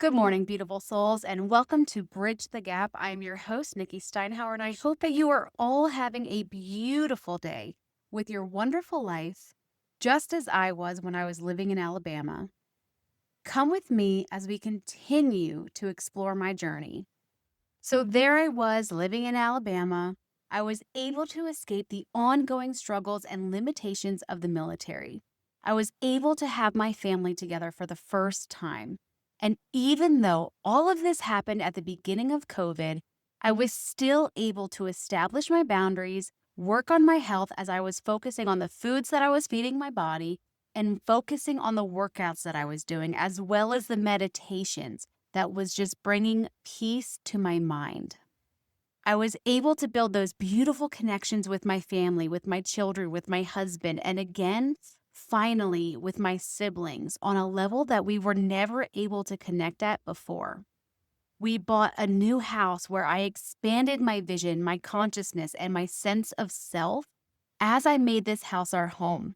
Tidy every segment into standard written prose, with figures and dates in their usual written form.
Good morning, beautiful souls, and welcome to Bridge the Gap. I'm your host, Nikki Steinhauer, and I hope that you are all having a beautiful day with your wonderful life, just as I was when I was living in Alabama. Come with me as we continue to explore my journey. So, there I was living in Alabama. I was able to escape the ongoing struggles and limitations of the military. I was able to have my family together for the first time. And even though all of this happened at the beginning of COVID, I was still able to establish my boundaries, work on my health as I was focusing on the foods that I was feeding my body and focusing on the workouts that I was doing, as well as the meditations that was just bringing peace to my mind. I was able to build those beautiful connections with my family, with my children, with my husband, and again, finally, with my siblings on a level that we were never able to connect at before. We bought a new house where I expanded my vision, my consciousness, and my sense of self as I made this house our home.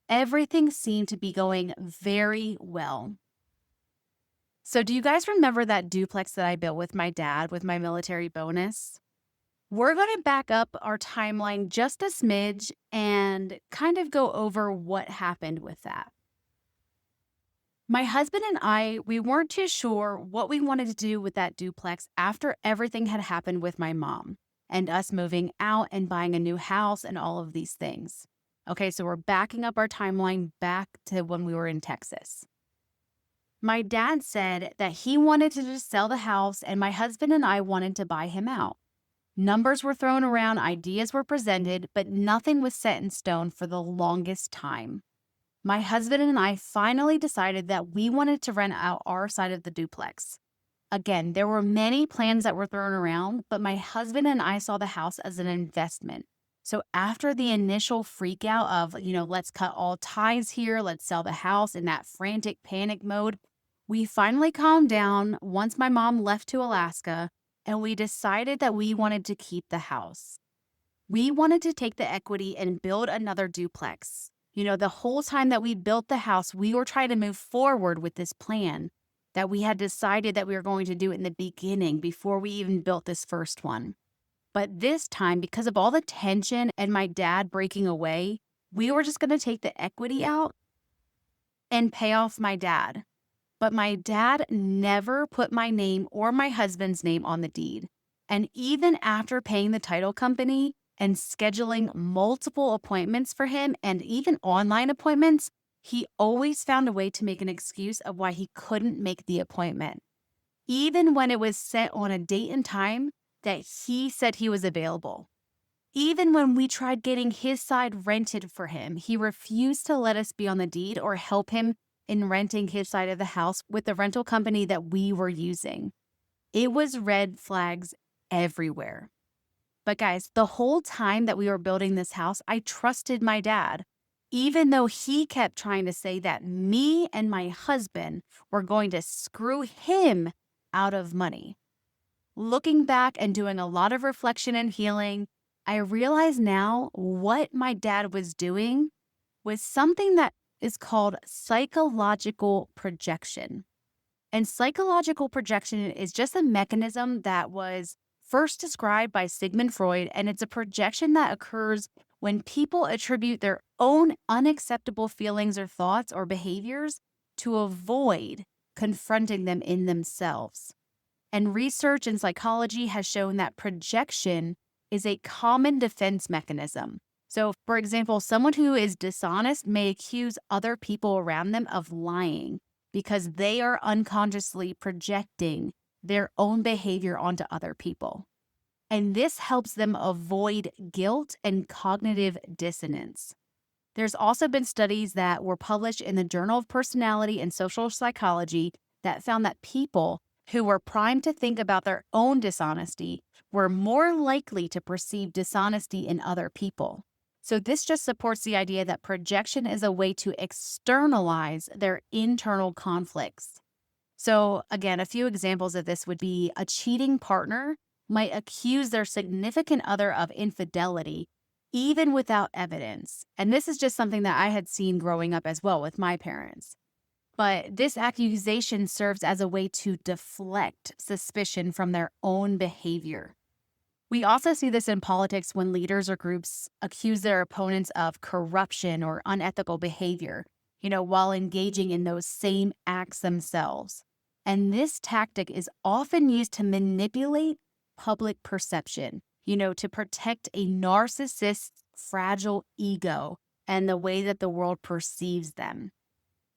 Everything seemed to be going very well. So, do you guys remember that duplex that I built with my dad with my military bonus? We're going to back up our timeline just a smidge and kind of go over what happened with that. My husband and I, we weren't too sure what we wanted to do with that duplex after everything had happened with my mom and us moving out and buying a new house and all of these things. Okay, so we're backing up our timeline back to when we were in Texas. My dad said that he wanted to just sell the house and my husband and I wanted to buy him out. Numbers were thrown around, ideas were presented, but nothing was set in stone for the longest time. My husband and I finally decided that we wanted to rent out our side of the duplex. Again, there were many plans that were thrown around, but my husband and I saw the house as an investment. So after the initial freak out of, let's cut all ties here, let's sell the house in that frantic panic mode, we finally calmed down once my mom left to Alaska, and we decided that we wanted to keep the house. We wanted to take the equity and build another duplex. The whole time that we built the house, we were trying to move forward with this plan that we had decided that we were going to do in the beginning before we even built this first one. But this time, because of all the tension and my dad breaking away, we were just going to take the equity out and pay off my dad. But my dad never put my name or my husband's name on the deed. And even after paying the title company and scheduling multiple appointments for him and even online appointments, he always found a way to make an excuse of why he couldn't make the appointment. Even when it was set on a date and time that he said he was available. Even when we tried getting his side rented for him, he refused to let us be on the deed or help him in renting his side of the house with the rental company that we were using. It was red flags everywhere. But guys, the whole time that we were building this house, I trusted my dad, even though he kept trying to say that me and my husband were going to screw him out of money. Looking back and doing a lot of reflection and healing, I realize now what my dad was doing was something that is called psychological projection. And psychological projection is just a mechanism that was first described by Sigmund Freud, and it's a projection that occurs when people attribute their own unacceptable feelings or thoughts or behaviors to avoid confronting them in themselves. And research in psychology has shown that projection is a common defense mechanism. So, for example, someone who is dishonest may accuse other people around them of lying because they are unconsciously projecting their own behavior onto other people. And this helps them avoid guilt and cognitive dissonance. There's also been studies that were published in the Journal of Personality and Social Psychology that found that people who were primed to think about their own dishonesty were more likely to perceive dishonesty in other people. So this just supports the idea that projection is a way to externalize their internal conflicts. So again, a few examples of this would be a cheating partner might accuse their significant other of infidelity, even without evidence. And this is just something that I had seen growing up as well with my parents. But this accusation serves as a way to deflect suspicion from their own behavior. We also see this in politics when leaders or groups accuse their opponents of corruption or unethical behavior, while engaging in those same acts themselves. And this tactic is often used to manipulate public perception, to protect a narcissist's fragile ego and the way that the world perceives them.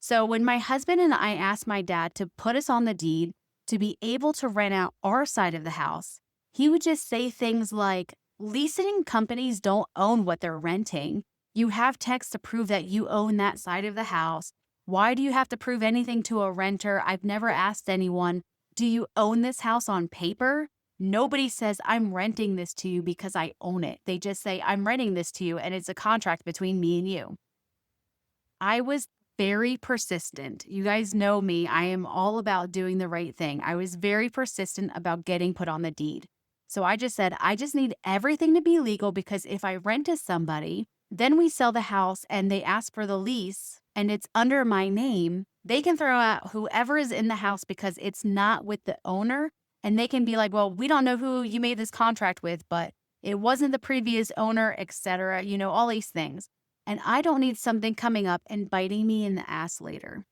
So when my husband and I asked my dad to put us on the deed to be able to rent out our side of the house, he would just say things like, leasing companies don't own what they're renting. You have text to prove that you own that side of the house. Why do you have to prove anything to a renter? I've never asked anyone, do you own this house on paper? Nobody says, I'm renting this to you because I own it. They just say, I'm renting this to you and it's a contract between me and you. I was very persistent. You guys know me. I am all about doing the right thing. I was very persistent about getting put on the deed. So I just said, I just need everything to be legal because if I rent to somebody, then we sell the house and they ask for the lease and it's under my name, they can throw out whoever is in the house because it's not with the owner. And they can be like, well, we don't know who you made this contract with, but it wasn't the previous owner, etc. All these things. And I don't need something coming up and biting me in the ass later.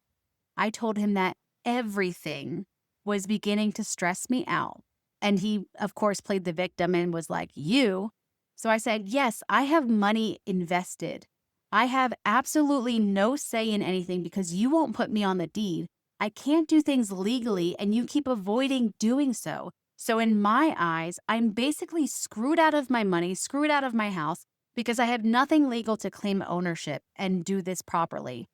I told him that everything was beginning to stress me out. And he, of course, played the victim and was like, you? So I said, yes, I have money invested. I have absolutely no say in anything because you won't put me on the deed. I can't do things legally and you keep avoiding doing so. So in my eyes, I'm basically screwed out of my money, screwed out of my house because I have nothing legal to claim ownership and do this properly.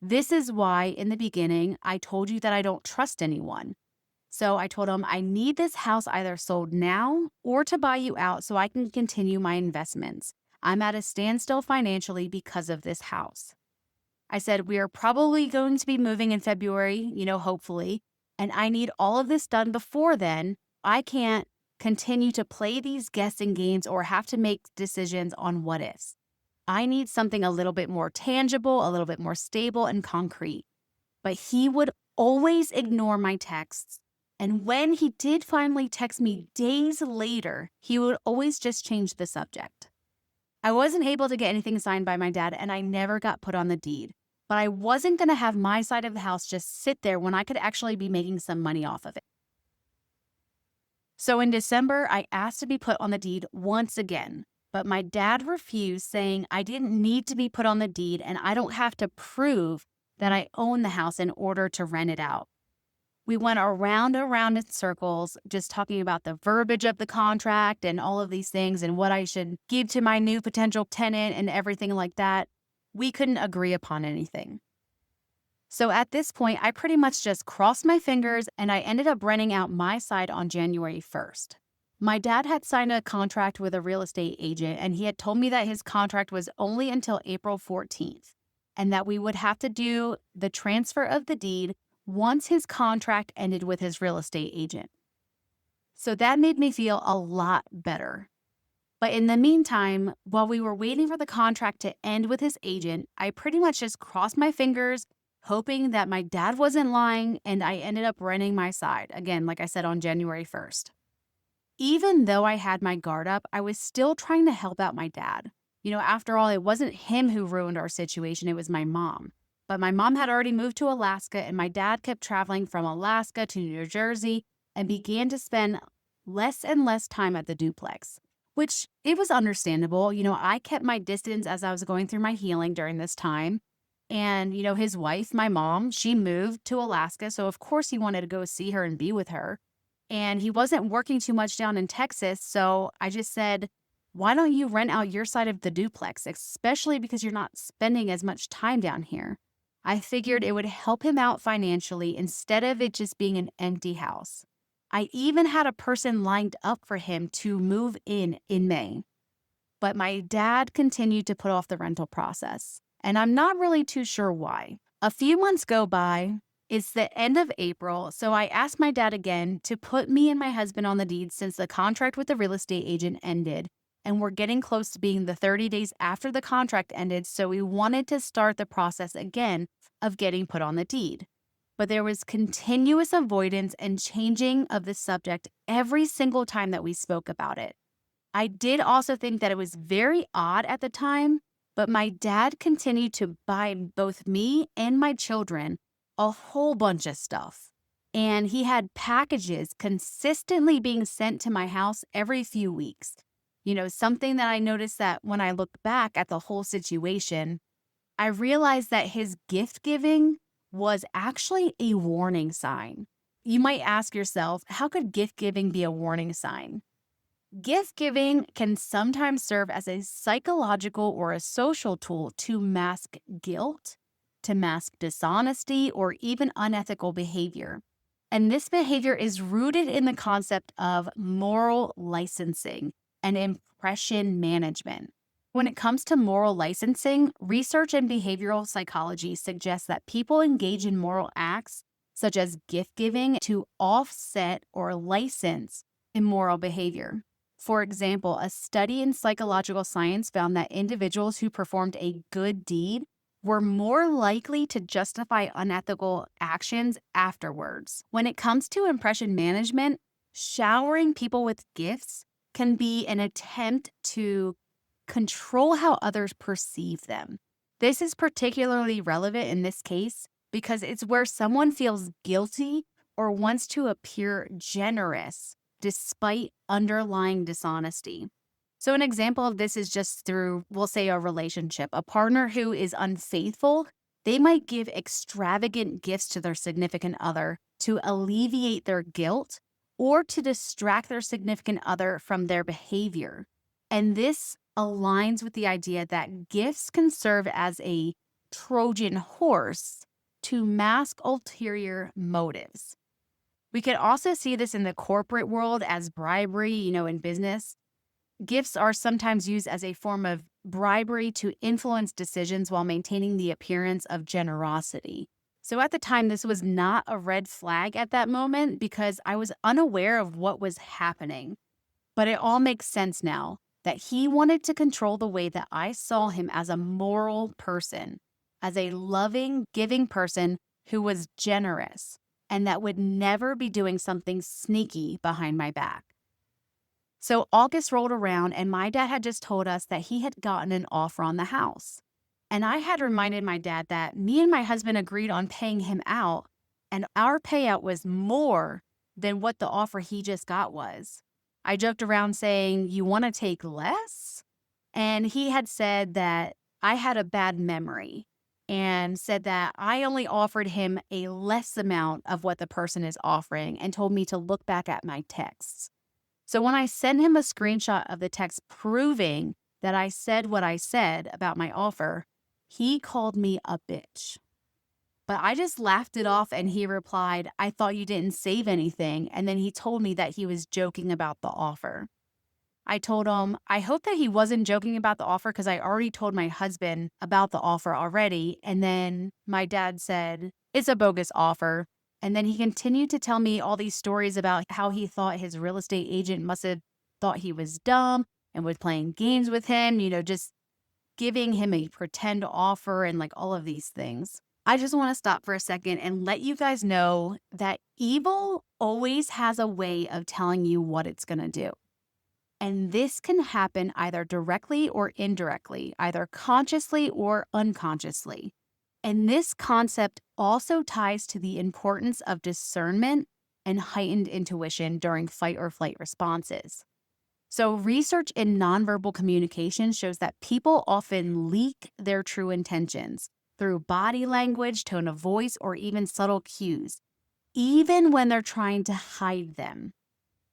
This is why in the beginning, I told you that I don't trust anyone. So I told him I need this house either sold now or to buy you out so I can continue my investments. I'm at a standstill financially because of this house. I said, we are probably going to be moving in February, hopefully, and I need all of this done before then. I can't continue to play these guessing games or have to make decisions on what ifs. I need something a little bit more tangible, a little bit more stable and concrete. But he would always ignore my texts. And when he did finally text me days later, he would always just change the subject. I wasn't able to get anything signed by my dad, and I never got put on the deed. But I wasn't going to have my side of the house just sit there when I could actually be making some money off of it. So in December, I asked to be put on the deed once again, but my dad refused, saying I didn't need to be put on the deed and I don't have to prove that I own the house in order to rent it out. We went around and around in circles, just talking about the verbiage of the contract and all of these things and what I should give to my new potential tenant and everything like that. We couldn't agree upon anything. So at this point, I pretty much just crossed my fingers and I ended up renting out my side on January 1st. My dad had signed a contract with a real estate agent and he had told me that his contract was only until April 14th and that we would have to do the transfer of the deed once his contract ended with his real estate agent. So that made me feel a lot better. But in the meantime, while we were waiting for the contract to end with his agent, I pretty much just crossed my fingers, hoping that my dad wasn't lying, and I ended up renting my side, again, like I said, on January 1st. Even though I had my guard up, I was still trying to help out my dad. After all, it wasn't him who ruined our situation, it was my mom. But my mom had already moved to Alaska, and my dad kept traveling from Alaska to New Jersey and began to spend less and less time at the duplex, which it was understandable. I kept my distance as I was going through my healing during this time. And, his wife, my mom, she moved to Alaska. So, of course, he wanted to go see her and be with her. And he wasn't working too much down in Texas. So I just said, why don't you rent out your side of the duplex, especially because you're not spending as much time down here? I figured it would help him out financially instead of it just being an empty house. I even had a person lined up for him to move in May. But my dad continued to put off the rental process, and I'm not really too sure why. A few months go by. It's the end of April, so I asked my dad again to put me and my husband on the deed since the contract with the real estate agent ended, and we're getting close to being the 30 days after the contract ended, so we wanted to start the process again of getting put on the deed. but there was continuous avoidance and changing of the subject every single time that we spoke about it. I did also think that it was very odd at the time, but my dad continued to buy both me and my children a whole bunch of stuff. And he had packages consistently being sent to my house every few weeks. Something that I noticed that when I look back at the whole situation, I realized that his gift giving was actually a warning sign. You might ask yourself, how could gift giving be a warning sign? Gift giving can sometimes serve as a psychological or a social tool to mask guilt, to mask dishonesty, or even unethical behavior. And this behavior is rooted in the concept of moral licensing and impression management. When it comes to moral licensing, research in behavioral psychology suggests that people engage in moral acts, such as gift giving, to offset or license immoral behavior. For example, a study in psychological science found that individuals who performed a good deed were more likely to justify unethical actions afterwards. When it comes to impression management, showering people with gifts can be an attempt to control how others perceive them. This is particularly relevant in this case because it's where someone feels guilty or wants to appear generous despite underlying dishonesty. So an example of this is just through, we'll say, a relationship. A partner who is unfaithful, they might give extravagant gifts to their significant other to alleviate their guilt or to distract their significant other from their behavior. And this aligns with the idea that gifts can serve as a Trojan horse to mask ulterior motives. We could also see this in the corporate world as bribery, in business. Gifts are sometimes used as a form of bribery to influence decisions while maintaining the appearance of generosity. So at the time, this was not a red flag at that moment because I was unaware of what was happening. But it all makes sense now that he wanted to control the way that I saw him as a moral person, as a loving, giving person who was generous and that would never be doing something sneaky behind my back. So August rolled around and my dad had just told us that he had gotten an offer on the house. And I had reminded my dad that me and my husband agreed on paying him out, and our payout was more than what the offer he just got was. I joked around saying, "You want to take less?" And he had said that I had a bad memory and said that I only offered him a less amount of what the person is offering and told me to look back at my texts. So when I sent him a screenshot of the text proving that I said what I said about my offer, he called me a bitch. But I just laughed it off and he replied, "I thought you didn't save anything." And then he told me that he was joking about the offer. I told him, I hope that he wasn't joking about the offer because I already told my husband about the offer already. And then my dad said, "It's a bogus offer." And then he continued to tell me all these stories about how he thought his real estate agent must have thought he was dumb and was playing games with him, just giving him a pretend offer and like all of these things. I just want to stop for a second and let you guys know that evil always has a way of telling you what it's going to do. And this can happen either directly or indirectly, either consciously or unconsciously. And this concept also ties to the importance of discernment and heightened intuition during fight or flight responses. So, research in nonverbal communication shows that people often leak their true intentions through body language, tone of voice, or even subtle cues, even when they're trying to hide them.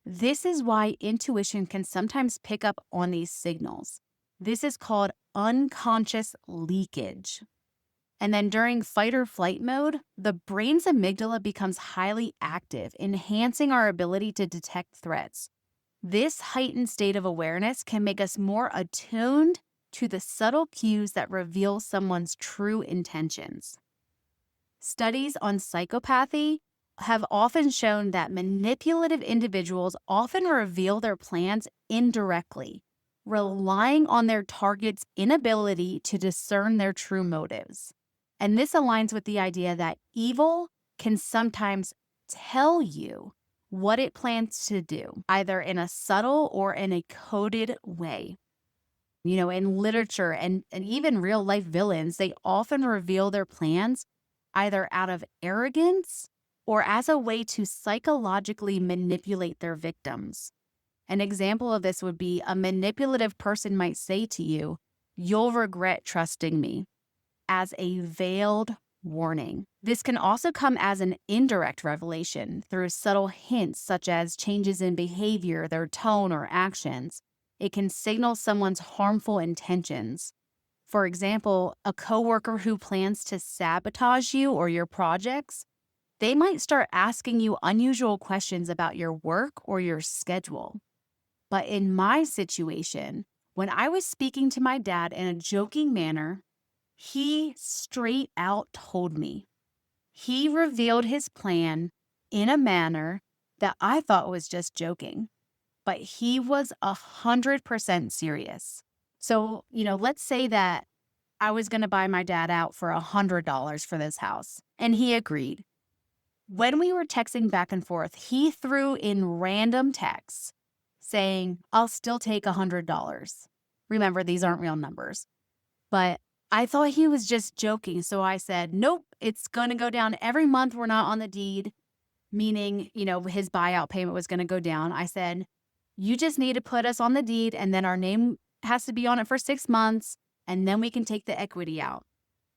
This is why intuition can sometimes pick up on these signals. This is called unconscious leakage. And then during fight or flight mode, the brain's amygdala becomes highly active, enhancing our ability to detect threats. This heightened state of awareness can make us more attuned to the subtle cues that reveal someone's true intentions. Studies on psychopathy have often shown that manipulative individuals often reveal their plans indirectly, relying on their target's inability to discern their true motives. And this aligns with the idea that evil can sometimes tell you what it plans to do, either in a subtle or in a coded way. In literature and even real life villains, they often reveal their plans either out of arrogance or as a way to psychologically manipulate their victims. An example of this would be a manipulative person might say to you, "You'll regret trusting me," as a veiled warning. This can also come as an indirect revelation through subtle hints such as changes in behavior, their tone, or actions. It can signal someone's harmful intentions. For example, a coworker who plans to sabotage you or your projects, they might start asking you unusual questions about your work or your schedule. But in my situation, when I was speaking to my dad in a joking manner, he straight out told me. He revealed his plan in a manner that I thought was just joking, but he was 100% serious. So, let's say that I was going to buy my dad out for $100 for this house, and he agreed. When we were texting back and forth, he threw in random texts saying, "I'll still take $100. Remember, these aren't real numbers. But I thought he was just joking. So I said, "Nope, it's going to go down every month. We're not on the deed," meaning, his buyout payment was going to go down. I said, "You just need to put us on the deed, and then our name has to be on it for 6 months, and then we can take the equity out.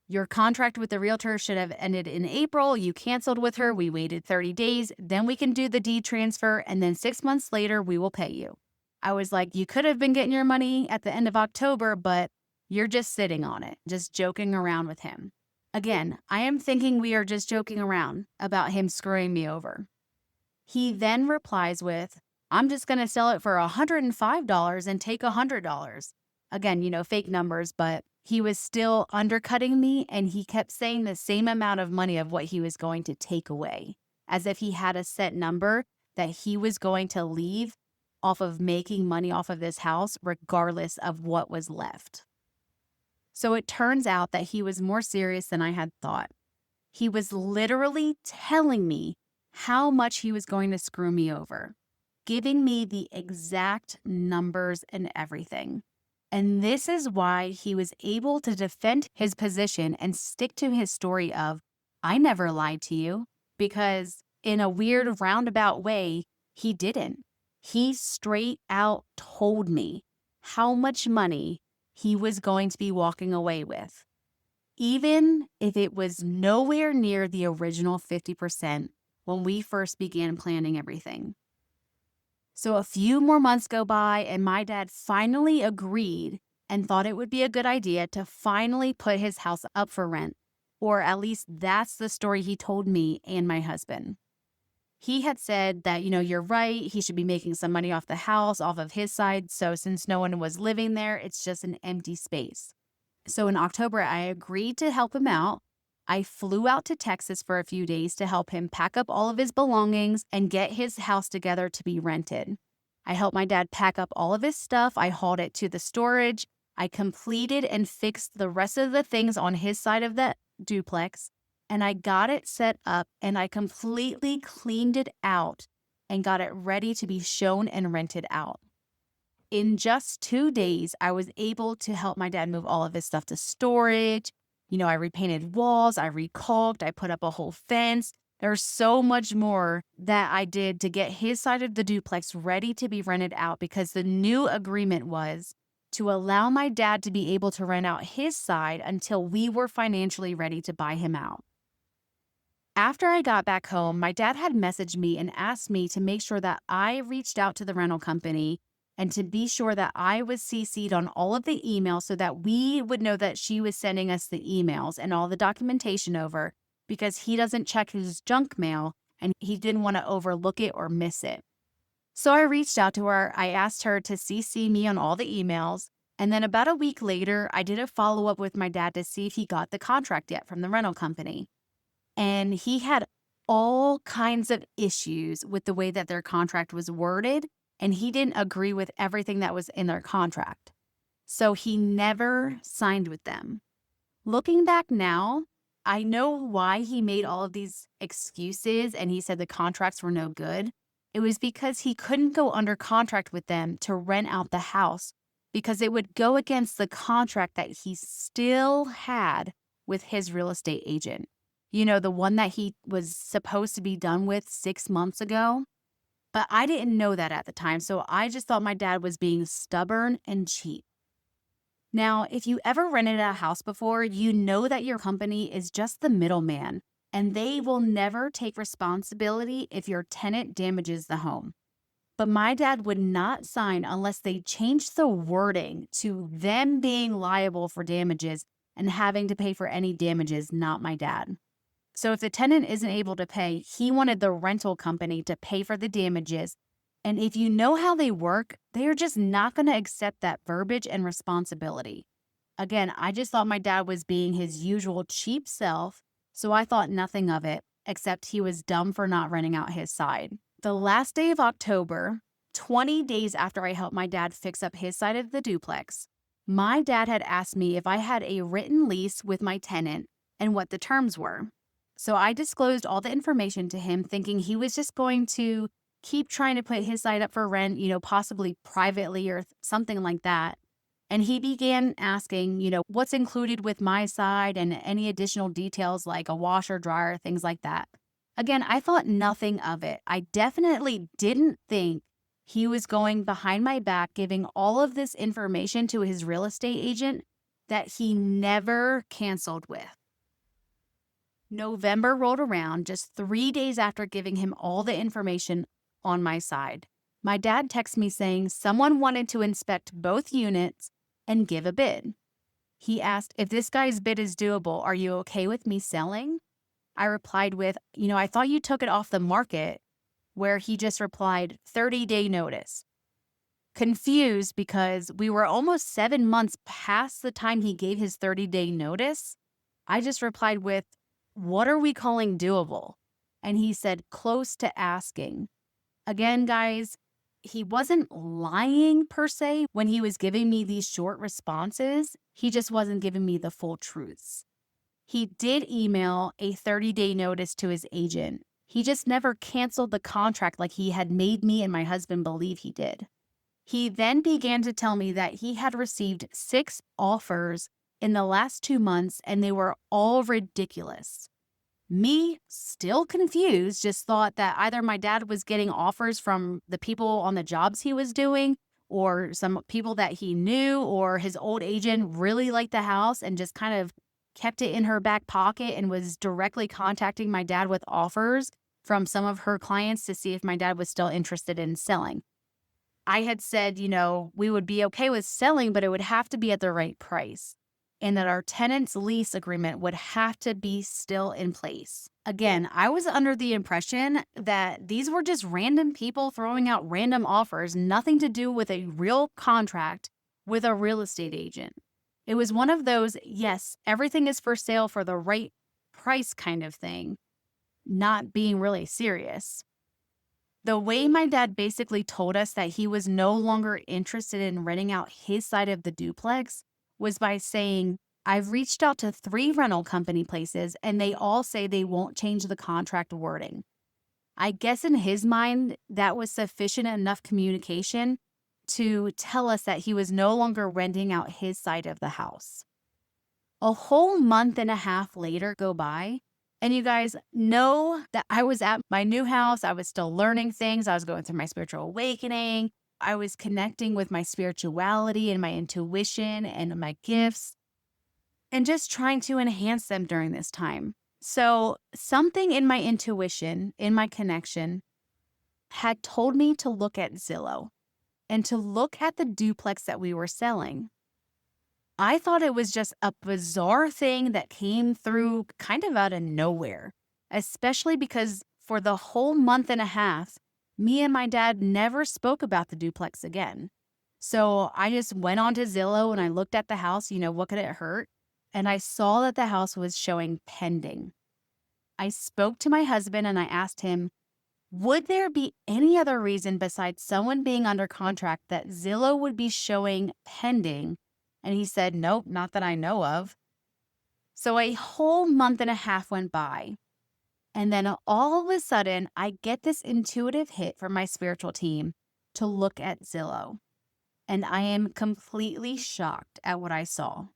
Your contract with the realtor should have ended in April. You canceled with her. We waited 30 days. Then we can do the deed transfer. And then 6 months later, we will pay you." I was like, "You could have been getting your money at the end of October, but you're just sitting on it," just joking around with him. Again, I am thinking we are just joking around about him screwing me over. He then replies with, "I'm just going to sell it for $105 and take $100. Again, fake numbers, but he was still undercutting me, and he kept saying the same amount of money of what he was going to take away, as if he had a set number that he was going to leave off of making money off of this house, regardless of what was left. So it turns out that he was more serious than I had thought. He was literally telling me how much he was going to screw me over, giving me the exact numbers and everything. And this is why he was able to defend his position and stick to his story of, "I never lied to you," because in a weird roundabout way, he didn't. He straight out told me how much money he was going to be walking away with, even if it was nowhere near the original 50% when we first began planning everything. So a few more months go by, and my dad finally agreed and thought it would be a good idea to finally put his house up for rent, or at least that's the story he told me and my husband. He had said that, "You're right, he should be making some money off the house, off of his side. So since no one was living there, it's just an empty space." So in October, I agreed to help him out. I flew out to Texas for a few days to help him pack up all of his belongings and get his house together to be rented. I helped my dad pack up all of his stuff. I hauled it to the storage. I completed and fixed the rest of the things on his side of the duplex, and I got it set up, and I completely cleaned it out and got it ready to be shown and rented out. In just 2 days, I was able to help my dad move all of his stuff to storage. I repainted walls, I recaulked, I put up a whole fence. There's so much more that I did to get his side of the duplex ready to be rented out, because the new agreement was to allow my dad to be able to rent out his side until we were financially ready to buy him out. After I got back home, my dad had messaged me and asked me to make sure that I reached out to the rental company and to be sure that I was CC'd on all of the emails so that we would know that she was sending us the emails and all the documentation over, because he doesn't check his junk mail and he didn't want to overlook it or miss it. So I reached out to her. I asked her to CC me on all the emails. And then about a week later, I did a follow-up with my dad to see if he got the contract yet from the rental company. And he had all kinds of issues with the way that their contract was worded, and he didn't agree with everything that was in their contract. So he never signed with them. Looking back now, I know why he made all of these excuses and he said the contracts were no good. It was because he couldn't go under contract with them to rent out the house because it would go against the contract that he still had with his real estate agent. You know, the one that he was supposed to be done with 6 months ago. But I didn't know that at the time. So I just thought my dad was being stubborn and cheap. Now, if you ever rented a house before, you know that your company is just the middleman and they will never take responsibility if your tenant damages the home. But my dad would not sign unless they changed the wording to them being liable for damages and having to pay for any damages, not my dad. So if the tenant isn't able to pay, he wanted the rental company to pay for the damages. And if you know how they work, they are just not going to accept that verbiage and responsibility. Again, I just thought my dad was being his usual cheap self, so I thought nothing of it, except he was dumb for not renting out his side. The last day of October, 20 days after I helped my dad fix up his side of the duplex, my dad had asked me if I had a written lease with my tenant and what the terms were. So I disclosed all the information to him, thinking he was just going to keep trying to put his side up for rent, possibly privately or something like that. And he began asking, what's included with my side and any additional details like a washer, dryer, things like that. Again, I thought nothing of it. I definitely didn't think he was going behind my back, giving all of this information to his real estate agent that he never canceled with. November rolled around just 3 days after giving him all the information on my side. My dad texted me saying someone wanted to inspect both units and give a bid. He asked, if this guy's bid is doable, are you okay with me selling? I replied with, I thought you took it off the market, where he just replied, 30-day notice. Confused because we were almost 7 months past the time he gave his 30-day notice, I just replied with, what are we calling doable? And he said, close to asking. Again, guys, he wasn't lying per se when he was giving me these short responses. He just wasn't giving me the full truths. He did email a 30-day notice to his agent. He just never canceled the contract like he had made me and my husband believe he did. He then began to tell me that he had received 6 offers in the last 2 months and they were all ridiculous. Me, still confused, just thought that either my dad was getting offers from the people on the jobs he was doing or some people that he knew, or his old agent really liked the house and just kind of kept it in her back pocket and was directly contacting my dad with offers from some of her clients to see if my dad was still interested in selling. I had said, we would be okay with selling, but it would have to be at the right price, and that our tenant's lease agreement would have to be still in place. Again, I was under the impression that these were just random people throwing out random offers, nothing to do with a real contract with a real estate agent. It was one of those, yes, everything is for sale for the right price kind of thing, not being really serious. The way my dad basically told us that he was no longer interested in renting out his side of the duplex was by saying, I've reached out to 3 rental company places and they all say they won't change the contract wording. I guess in his mind, that was sufficient enough communication to tell us that he was no longer renting out his side of the house. A whole month and a half later go by, and you guys know that I was at my new house. I was still learning things. I was going through my spiritual awakening. I was connecting with my spirituality and my intuition and my gifts and just trying to enhance them during this time. So something in my intuition, in my connection, had told me to look at Zillow and to look at the duplex that we were selling. I thought it was just a bizarre thing that came through kind of out of nowhere, especially because for the whole month and a half, me and my dad never spoke about the duplex again. So I just went on to Zillow and I looked at the house, what could it hurt? And I saw that the house was showing pending. I spoke to my husband and I asked him, would there be any other reason besides someone being under contract that Zillow would be showing pending? And he said, nope, not that I know of. So a whole month and a half went by. And then all of a sudden, I get this intuitive hit from my spiritual team to look at Zillow. And I am completely shocked at what I saw.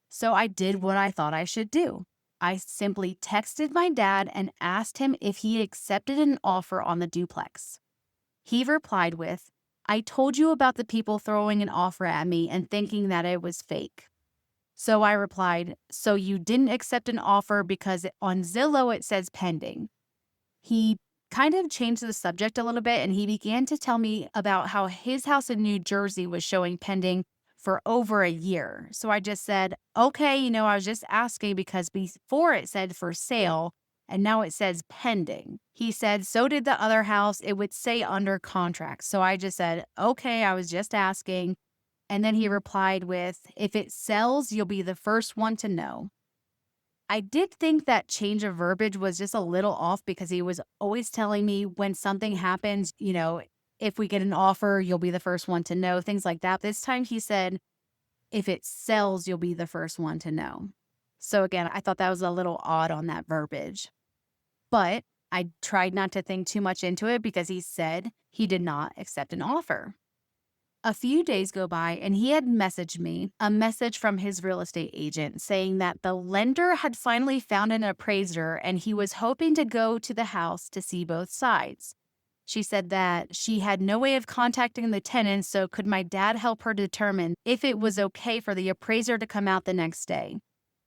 So I did what I thought I should do. I simply texted my dad and asked him if he accepted an offer on the duplex. He replied with, "I told you about the people throwing an offer at me and thinking that it was fake." So I replied, "So you didn't accept an offer because on Zillow it says pending." He kind of changed the subject a little bit and he began to tell me about how his house in New Jersey was showing pending for over a year. So I just said, "Okay, I was just asking because before it said for sale and now it says pending." He said, "So did the other house. It would say under contract." So I just said, "Okay, I was just asking." And then he replied with, "If it sells, you'll be the first one to know." I did think that change of verbiage was just a little off because he was always telling me when something happens, if we get an offer, you'll be the first one to know, things like that. This time he said, "If it sells, you'll be the first one to know." So again, I thought that was a little odd on that verbiage, but I tried not to think too much into it because he said he did not accept an offer. A few days go by and he had messaged me a message from his real estate agent saying that the lender had finally found an appraiser and he was hoping to go to the house to see both sides. She said that she had no way of contacting the tenants, so could my dad help her determine if it was okay for the appraiser to come out the next day?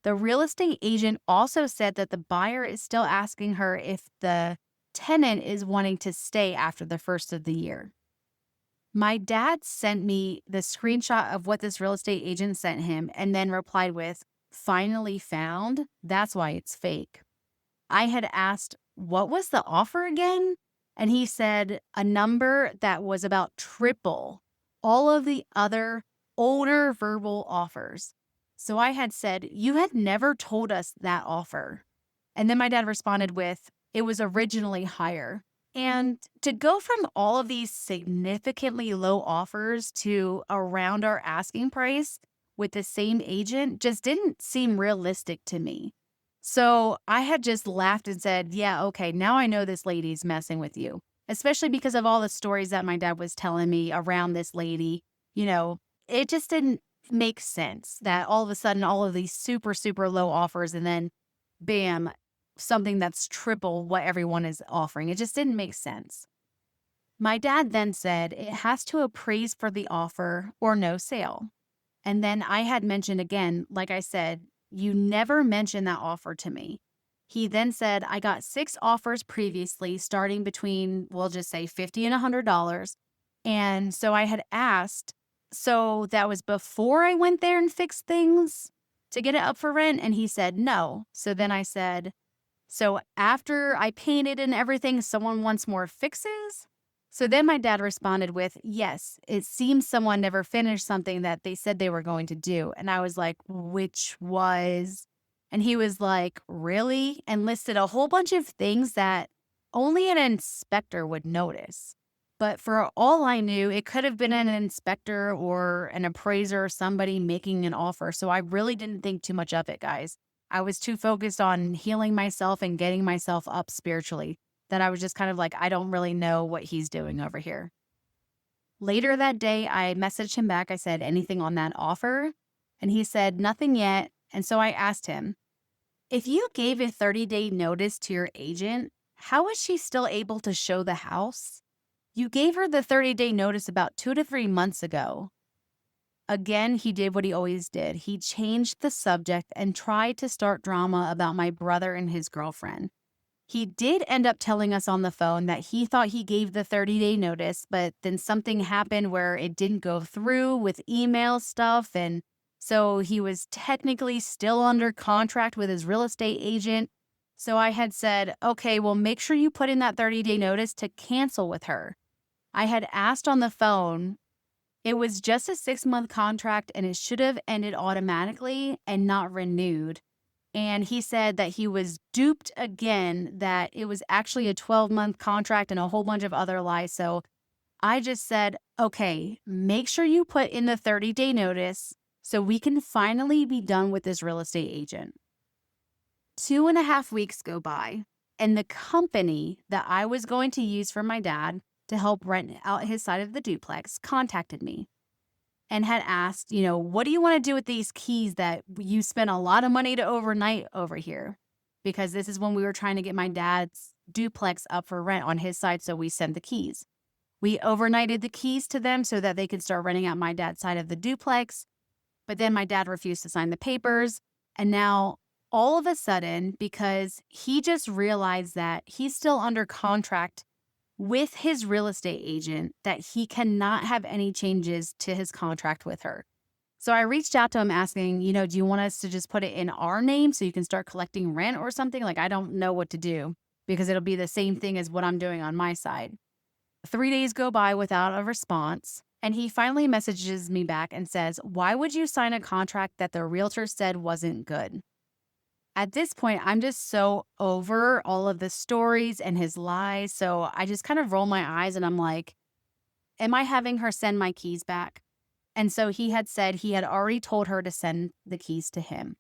The real estate agent also said that the buyer is still asking her if the tenant is wanting to stay after the first of the year. My dad sent me the screenshot of what this real estate agent sent him and then replied with, "Finally found? That's why it's fake." I had asked, "What was the offer again?" And he said a number that was about triple all of the other older verbal offers. So I had said, "You had never told us that offer." And then my dad responded with, "It was originally higher." And to go from all of these significantly low offers to around our asking price with the same agent just didn't seem realistic to me. So I had just laughed and said, "Yeah, okay, now I know this lady's messing with you." Especially because of all the stories that my dad was telling me around this lady. You know, it just didn't make sense that all of a sudden all of these super, super low offers and then bam, something that's triple what everyone is offering. It just didn't make sense. My dad then said it has to appraise for the offer or no sale. And then I had mentioned again, like I said, "You never mentioned that offer to me." He then said, "I got 6 offers previously, starting between, we'll just say 50 and $100. And so I had asked, so that was before I went there and fixed things to get it up for rent?" And he said, "No." So then I said, "So after I painted and everything, someone wants more fixes?" So then my dad responded with, "Yes, it seems someone never finished something that they said they were going to do." And I was like, "Which was?" And he was like, "Really?" And listed a whole bunch of things that only an inspector would notice. But for all I knew, it could have been an inspector or an appraiser or somebody making an offer. So I really didn't think too much of it, guys. I was too focused on healing myself and getting myself up spiritually that I was just kind of like, I don't really know what he's doing over here. Later that day, I messaged him back. I said, "Anything on that offer?" And he said, "Nothing yet." And so I asked him, "If you gave a 30-day notice to your agent, how is she still able to show the house? You gave her the 30-day notice about 2 to 3 months ago." Again, he did what he always did. He changed the subject and tried to start drama about my brother and his girlfriend. He did end up telling us on the phone that he thought he gave the 30-day notice, but then something happened where it didn't go through with email stuff. And so he was technically still under contract with his real estate agent. So I had said, "Okay, well, make sure you put in that 30-day notice to cancel with her." I had asked on the phone. It was just a 6-month contract and it should have ended automatically and not renewed. And he said that he was duped again, that it was actually a 12-month contract and a whole bunch of other lies. So I just said, "Okay, make sure you put in the 30-day notice so we can finally be done with this real estate agent. 2.5 weeks go by, and the company that I was going to use for my dad to help rent out his side of the duplex contacted me and had asked, what do you want to do with these keys that you spent a lot of money to overnight over here? Because this is when we were trying to get my dad's duplex up for rent on his side, so we sent the keys. We overnighted the keys to them so that they could start renting out my dad's side of the duplex. But then my dad refused to sign the papers. And now all of a sudden, because he just realized that he's still under contract with his real estate agent, that he cannot have any changes to his contract with her. So I reached out to him asking, do you want us to just put it in our name so you can start collecting rent or something? Like, I don't know what to do because it'll be the same thing as what I'm doing on my side. 3 days go by without a response, and he finally messages me back and says, "Why would you sign a contract that the realtor said wasn't good?" At this point, I'm just so over all of the stories and his lies. So I just kind of roll my eyes and I'm like, am I having her send my keys back? And so he had said he had already told her to send the keys to him.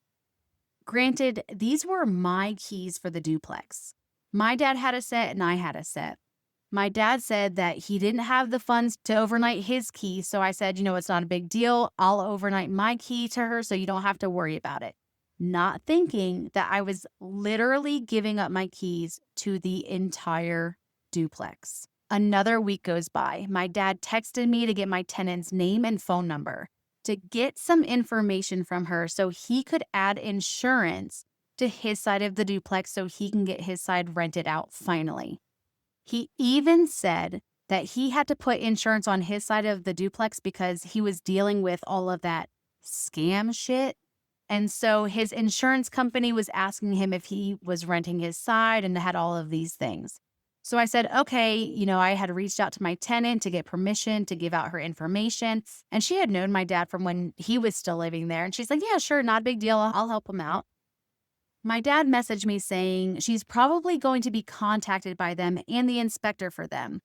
Granted, these were my keys for the duplex. My dad had a set and I had a set. My dad said that he didn't have the funds to overnight his key. So I said, it's not a big deal. I'll overnight my key to her so you don't have to worry about it. Not thinking that I was literally giving up my keys to the entire duplex. Another week goes by. My dad texted me to get my tenant's name and phone number to get some information from her so he could add insurance to his side of the duplex so he can get his side rented out finally. He even said that he had to put insurance on his side of the duplex because he was dealing with all of that scam shit. And so his insurance company was asking him if he was renting his side and had all of these things. So I said, okay, I had reached out to my tenant to get permission to give out her information. And she had known my dad from when he was still living there. And she's like, yeah, sure, not a big deal. I'll help him out. My dad messaged me saying she's probably going to be contacted by them and the inspector for them.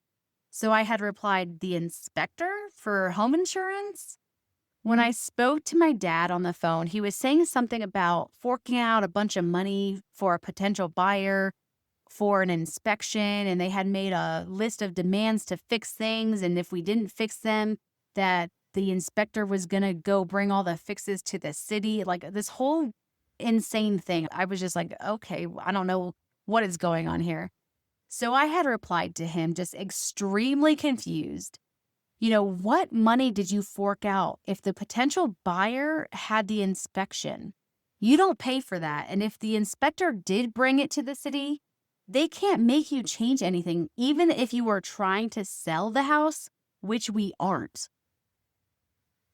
So I had replied, the inspector for home insurance? When I spoke to my dad on the phone, he was saying something about forking out a bunch of money for a potential buyer for an inspection, and they had made a list of demands to fix things, and if we didn't fix them, that the inspector was going to go bring all the fixes to the city. Like this whole insane thing. I was just like, okay, I don't know what is going on here. So I had replied to him just extremely confused. What money did you fork out if the potential buyer had the inspection? You don't pay for that. And if the inspector did bring it to the city, they can't make you change anything, even if you were trying to sell the house, which we aren't.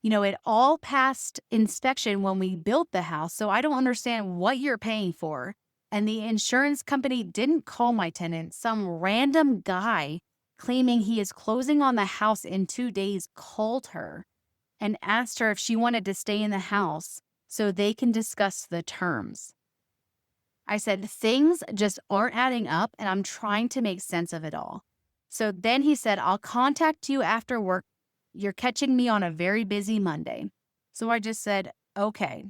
It all passed inspection when we built the house, so I don't understand what you're paying for. And the insurance company didn't call my tenant. Some random guy claiming he is closing on the house in 2 days called her and asked her if she wanted to stay in the house so they can discuss the terms. I said, things just aren't adding up and I'm trying to make sense of it all. So then he said, I'll contact you after work. You're catching me on a very busy Monday. So I just said, okay.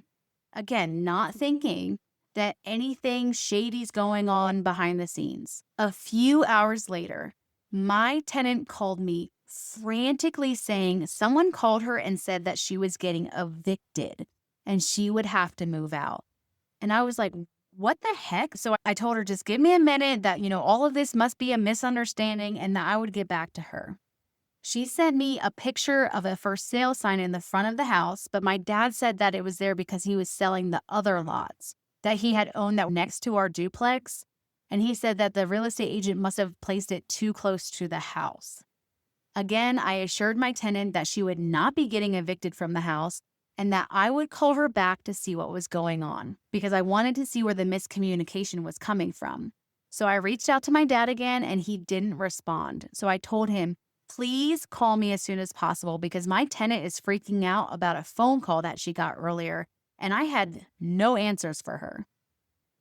Again, not thinking that anything shady's going on behind the scenes. A few hours later, my tenant called me frantically saying someone called her and said that she was getting evicted and she would have to move out. And I was like, what the heck? So I told her, just give me a minute, that, all of this must be a misunderstanding and that I would get back to her. She sent me a picture of a for sale sign in the front of the house, but my dad said that it was there because he was selling the other lots that he had owned that were next to our duplex. And he said that the real estate agent must have placed it too close to the house. Again, I assured my tenant that she would not be getting evicted from the house and that I would call her back to see what was going on because I wanted to see where the miscommunication was coming from. So I reached out to my dad again and he didn't respond. So I told him, please call me as soon as possible because my tenant is freaking out about a phone call that she got earlier and I had no answers for her.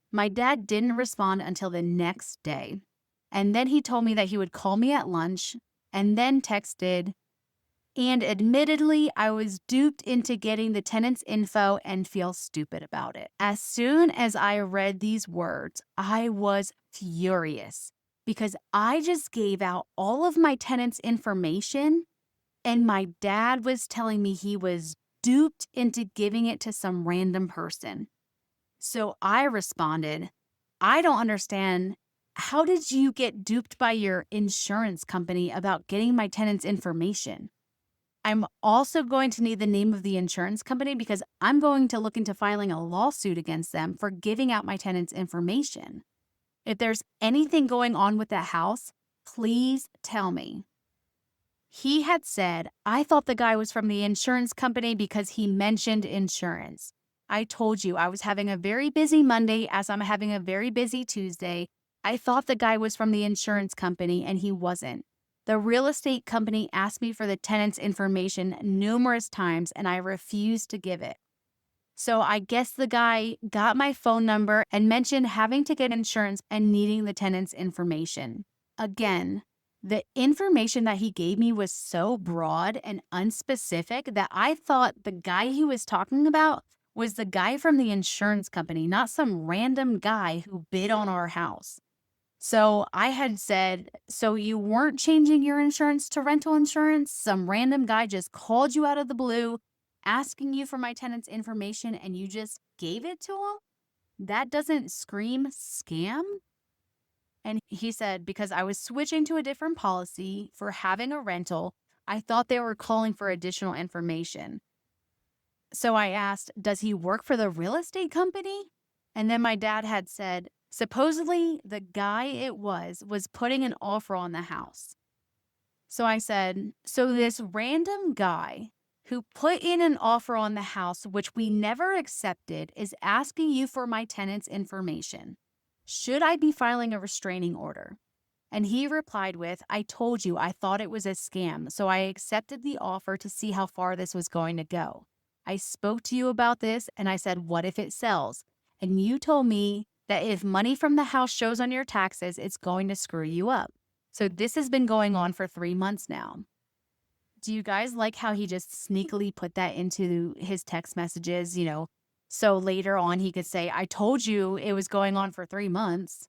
My dad didn't respond until the next day. And then he told me that he would call me at lunch and then texted, And admittedly, I was duped into getting the tenant's info and feel stupid about it. As soon as I read these words, I was furious because I just gave out all of my tenant's information and my dad was telling me he was duped into giving it to some random person. So I responded, I don't understand. How did you get duped by your insurance company about getting my tenant's information? I'm also going to need the name of the insurance company because I'm going to look into filing a lawsuit against them for giving out my tenant's information. If there's anything going on with that house, please tell me. He had said, I thought the guy was from the insurance company because he mentioned insurance. I told you I was having a very busy Monday as I'm having a very busy Tuesday. I thought the guy was from the insurance company and he wasn't. The real estate company asked me for the tenant's information numerous times and I refused to give it. So I guess the guy got my phone number and mentioned having to get insurance and needing the tenant's information. Again, the information that he gave me was so broad and unspecific that I thought the guy he was talking about was the guy from the insurance company, not some random guy who bid on our house. So I had said, so you weren't changing your insurance to rental insurance? Some random guy just called you out of the blue, asking you for my tenant's information, and you just gave it to him? That doesn't scream scam? And he said, because I was switching to a different policy for having a rental, I thought they were calling for additional information. So I asked, does he work for the real estate company? And then my dad had said, supposedly the guy it was putting an offer on the house. So I said, so this random guy who put in an offer on the house, which we never accepted, is asking you for my tenant's information. Should I be filing a restraining order? And he replied with, I told you I thought it was a scam, so I accepted the offer to see how far this was going to go. I spoke to you about this and I said, what if it sells? And you told me that if money from the house shows on your taxes, it's going to screw you up. So this has been going on for 3 months now. Do you guys like how he just sneakily put that into his text messages, so later on he could say, I told you it was going on for 3 months.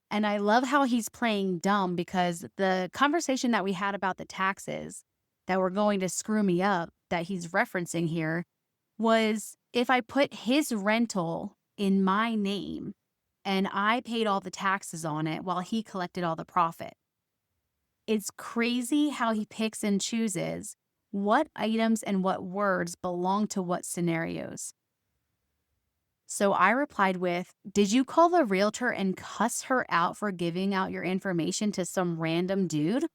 And I love how he's playing dumb because the conversation that we had about the taxes that were going to screw me up that he's referencing here was if I put his rental in my name and I paid all the taxes on it while he collected all the profit. It's crazy how he picks and chooses what items and what words belong to what scenarios. So I replied with, did you call the realtor and cuss her out for giving out your information to some random dude?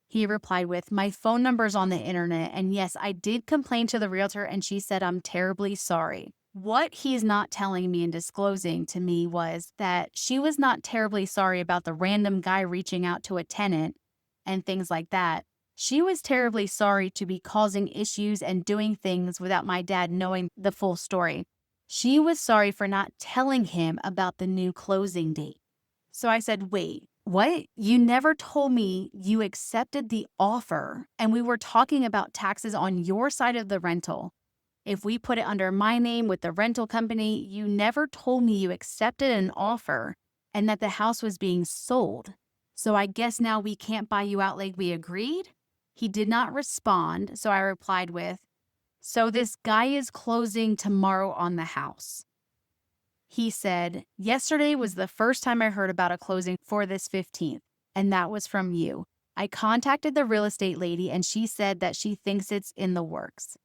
He replied with, my phone number's on the internet, and yes, I did complain to the realtor and she said I'm terribly sorry. What he's not telling me and disclosing to me was that she was not terribly sorry about the random guy reaching out to a tenant and things like that. She was terribly sorry to be causing issues and doing things without my dad knowing the full story. She was sorry for not telling him about the new closing date. So I said, wait, what? You never told me you accepted the offer and we were talking about taxes on your side of the rental. If we put it under my name with the rental company, you never told me you accepted an offer and that the house was being sold. So I guess now we can't buy you out like we agreed? He did not respond, so I replied with, so this guy is closing tomorrow on the house. He said, yesterday was the first time I heard about a closing for this 15th, and that was from you. I contacted the real estate lady and she said that she thinks it's in the works.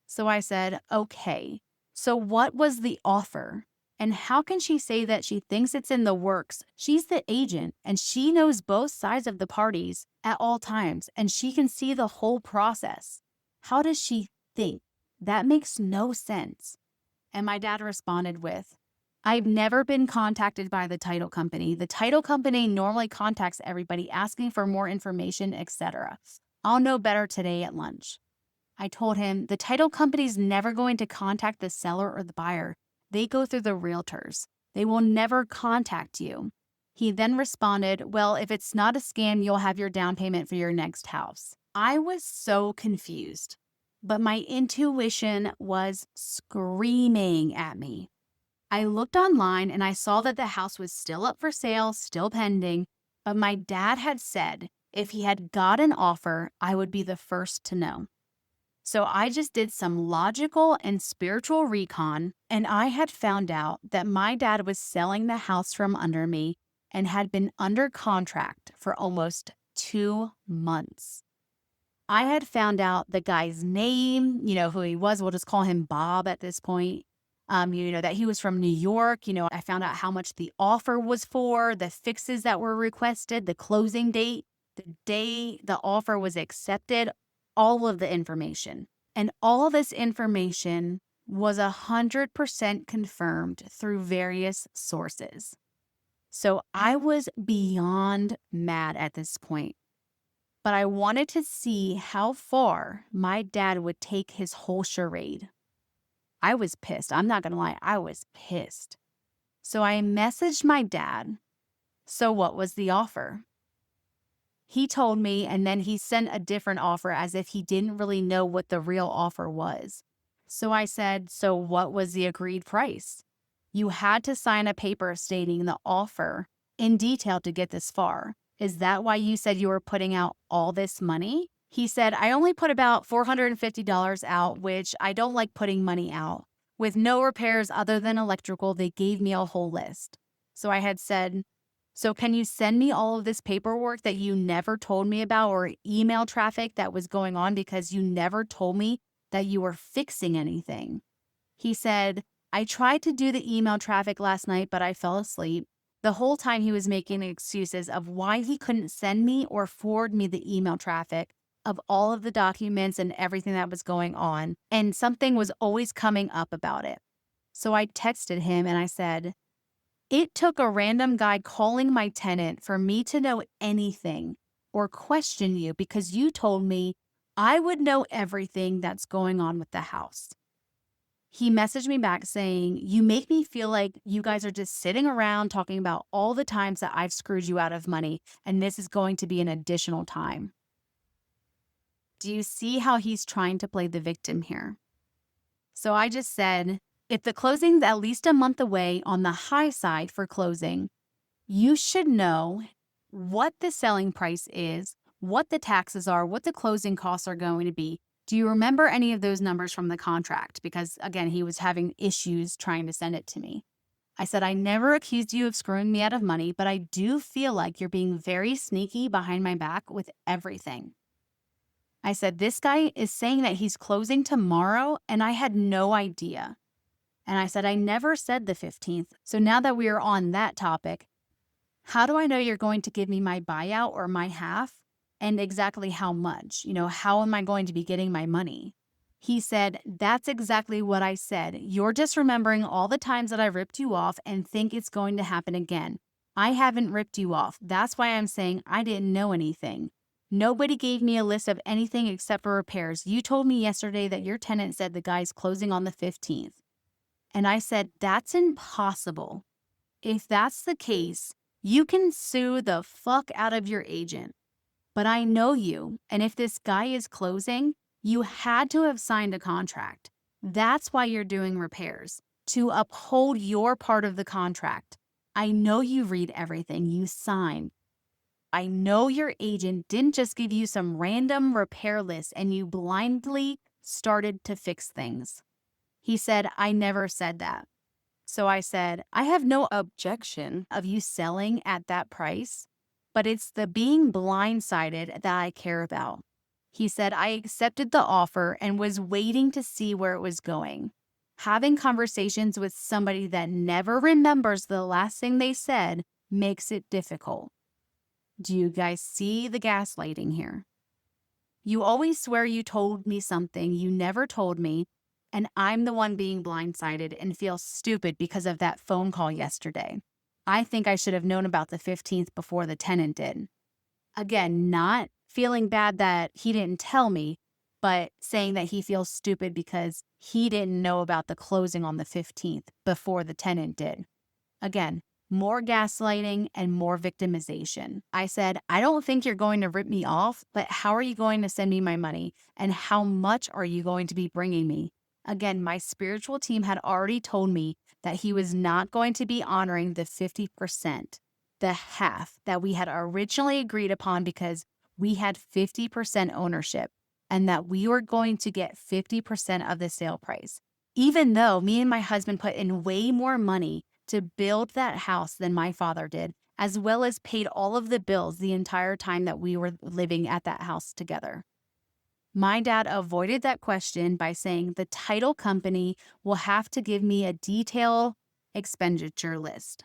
So I said, okay, so what was the offer? And how can she say that she thinks it's in the works? She's the agent and she knows both sides of the parties at all times and she can see the whole process. How does she think? That makes no sense. And my dad responded with, I've never been contacted by the title company. The title company normally contacts everybody asking for more information, etc. I'll know better today at lunch. I told him the title company's never going to contact the seller or the buyer. They go through the realtors. They will never contact you. He then responded, well, if it's not a scam, you'll have your down payment for your next house. I was so confused, but my intuition was screaming at me. I looked online and I saw that the house was still up for sale, still pending, but my dad had said if he had got an offer, I would be the first to know. So I just did some logical and spiritual recon, and I had found out that my dad was selling the house from under me and had been under contract for almost 2 months. I had found out the guy's name, who he was. We'll just call him Bob at this point. That he was from New York. I found out how much the offer was for, the fixes that were requested, the closing date, the day the offer was accepted, all of the information. And all this information was 100% confirmed through various sources. So I was beyond mad at this point. But I wanted to see how far my dad would take his whole charade. I was pissed. I'm not going to lie. I was pissed. So I messaged my dad. So what was the offer? He told me, and then he sent a different offer as if he didn't really know what the real offer was. So I said, so what was the agreed price? You had to sign a paper stating the offer in detail to get this far. Is that why you said you were putting out all this money? He said, I only put about $450 out, which I don't like putting money out. With no repairs other than electrical, they gave me a whole list. So I had said, so can you send me all of this paperwork that you never told me about, or email traffic that was going on because you never told me that you were fixing anything? He said, I tried to do the email traffic last night, but I fell asleep. The whole time he was making excuses of why he couldn't send me or forward me the email traffic of all of the documents and everything that was going on. And something was always coming up about it. So I texted him and I said, it took a random guy calling my tenant for me to know anything or question you because you told me I would know everything that's going on with the house. He messaged me back saying, you make me feel like you guys are just sitting around talking about all the times that I've screwed you out of money, and this is going to be an additional time. Do you see how he's trying to play the victim here? So I just said, if the closing's at least a month away on the high side for closing, you should know what the selling price is, what the taxes are, what the closing costs are going to be. Do you remember any of those numbers from the contract? Because again, he was having issues trying to send it to me. I said, I never accused you of screwing me out of money, but I do feel like you're being very sneaky behind my back with everything. I said, this guy is saying that he's closing tomorrow, and I had no idea. And I said, I never said the 15th. So now that we are on that topic, how do I know you're going to give me my buyout or my half? And exactly how much? How am I going to be getting my money? He said, that's exactly what I said. You're just remembering all the times that I ripped you off and think it's going to happen again. I haven't ripped you off. That's why I'm saying I didn't know anything. Nobody gave me a list of anything except for repairs. You told me yesterday that your tenant said the guy's closing on the 15th. And I said, that's impossible. If that's the case, you can sue the fuck out of your agent. But I know you, and if this guy is closing, you had to have signed a contract. That's why you're doing repairs, to uphold your part of the contract. I know you read everything you sign. I know your agent didn't just give you some random repair list and you blindly started to fix things. He said, I never said that. So I said, I have no objection of you selling at that price, but it's the being blindsided that I care about. He said, I accepted the offer and was waiting to see where it was going. Having conversations with somebody that never remembers the last thing they said makes it difficult. Do you guys see the gaslighting here? You always swear you told me something you never told me, and I'm the one being blindsided and feel stupid because of that phone call yesterday. I think I should have known about the 15th before the tenant did. Again, not feeling bad that he didn't tell me, but saying that he feels stupid because he didn't know about the closing on the 15th before the tenant did. Again, more gaslighting, and more victimization. I said, I don't think you're going to rip me off, but how are you going to send me my money? And how much are you going to be bringing me? Again, my spiritual team had already told me that he was not going to be honoring the 50%, the half that we had originally agreed upon because we had 50% ownership and that we were going to get 50% of the sale price. Even though me and my husband put in way more money to build that house than my father did, as well as paid all of the bills the entire time that we were living at that house together. My dad avoided that question by saying the title company will have to give me a detailed expenditure list.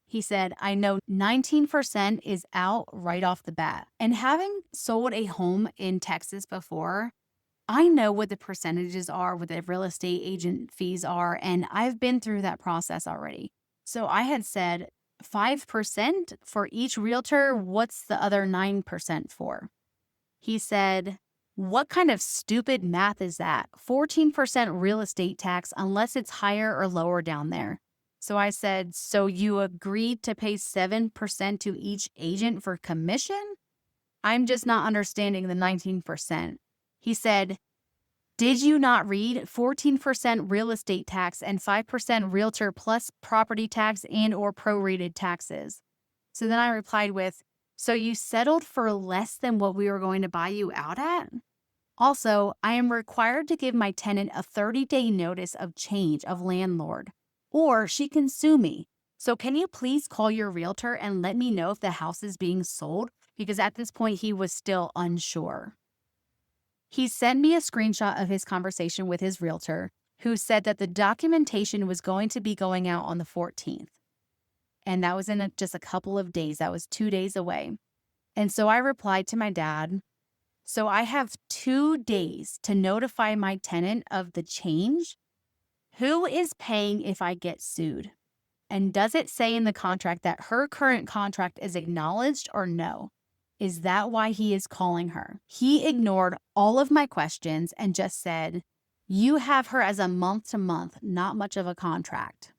He said, I know 19% is out right off the bat. And having sold a home in Texas before, I know what the percentages are, what the real estate agent fees are, and I've been through that process already. So I had said 5% for each realtor. What's the other 9% for? He said, what kind of stupid math is that? 14% real estate tax unless it's higher or lower down there. So I said, so you agreed to pay 7% to each agent for commission? I'm just not understanding the 19%. He said, did you not read 14% real estate tax and 5% realtor plus property tax and or prorated taxes? So then I replied with, so you settled for less than what we were going to buy you out at? Also, I am required to give my tenant a 30-day notice of change of landlord, or she can sue me. So can you please call your realtor and let me know if the house is being sold? Because at this point, he was still unsure. He sent me a screenshot of his conversation with his realtor, who said that the documentation was going to be going out on the 14th. And that was in just a couple of days. That was 2 days away. And so I replied to my dad, so I have 2 days to notify my tenant of the change. Who is paying if I get sued? And does it say in the contract that her current contract is acknowledged or no? Is that why he is calling her? He ignored all of my questions and just said, you have her as a month to month, not much of a contract.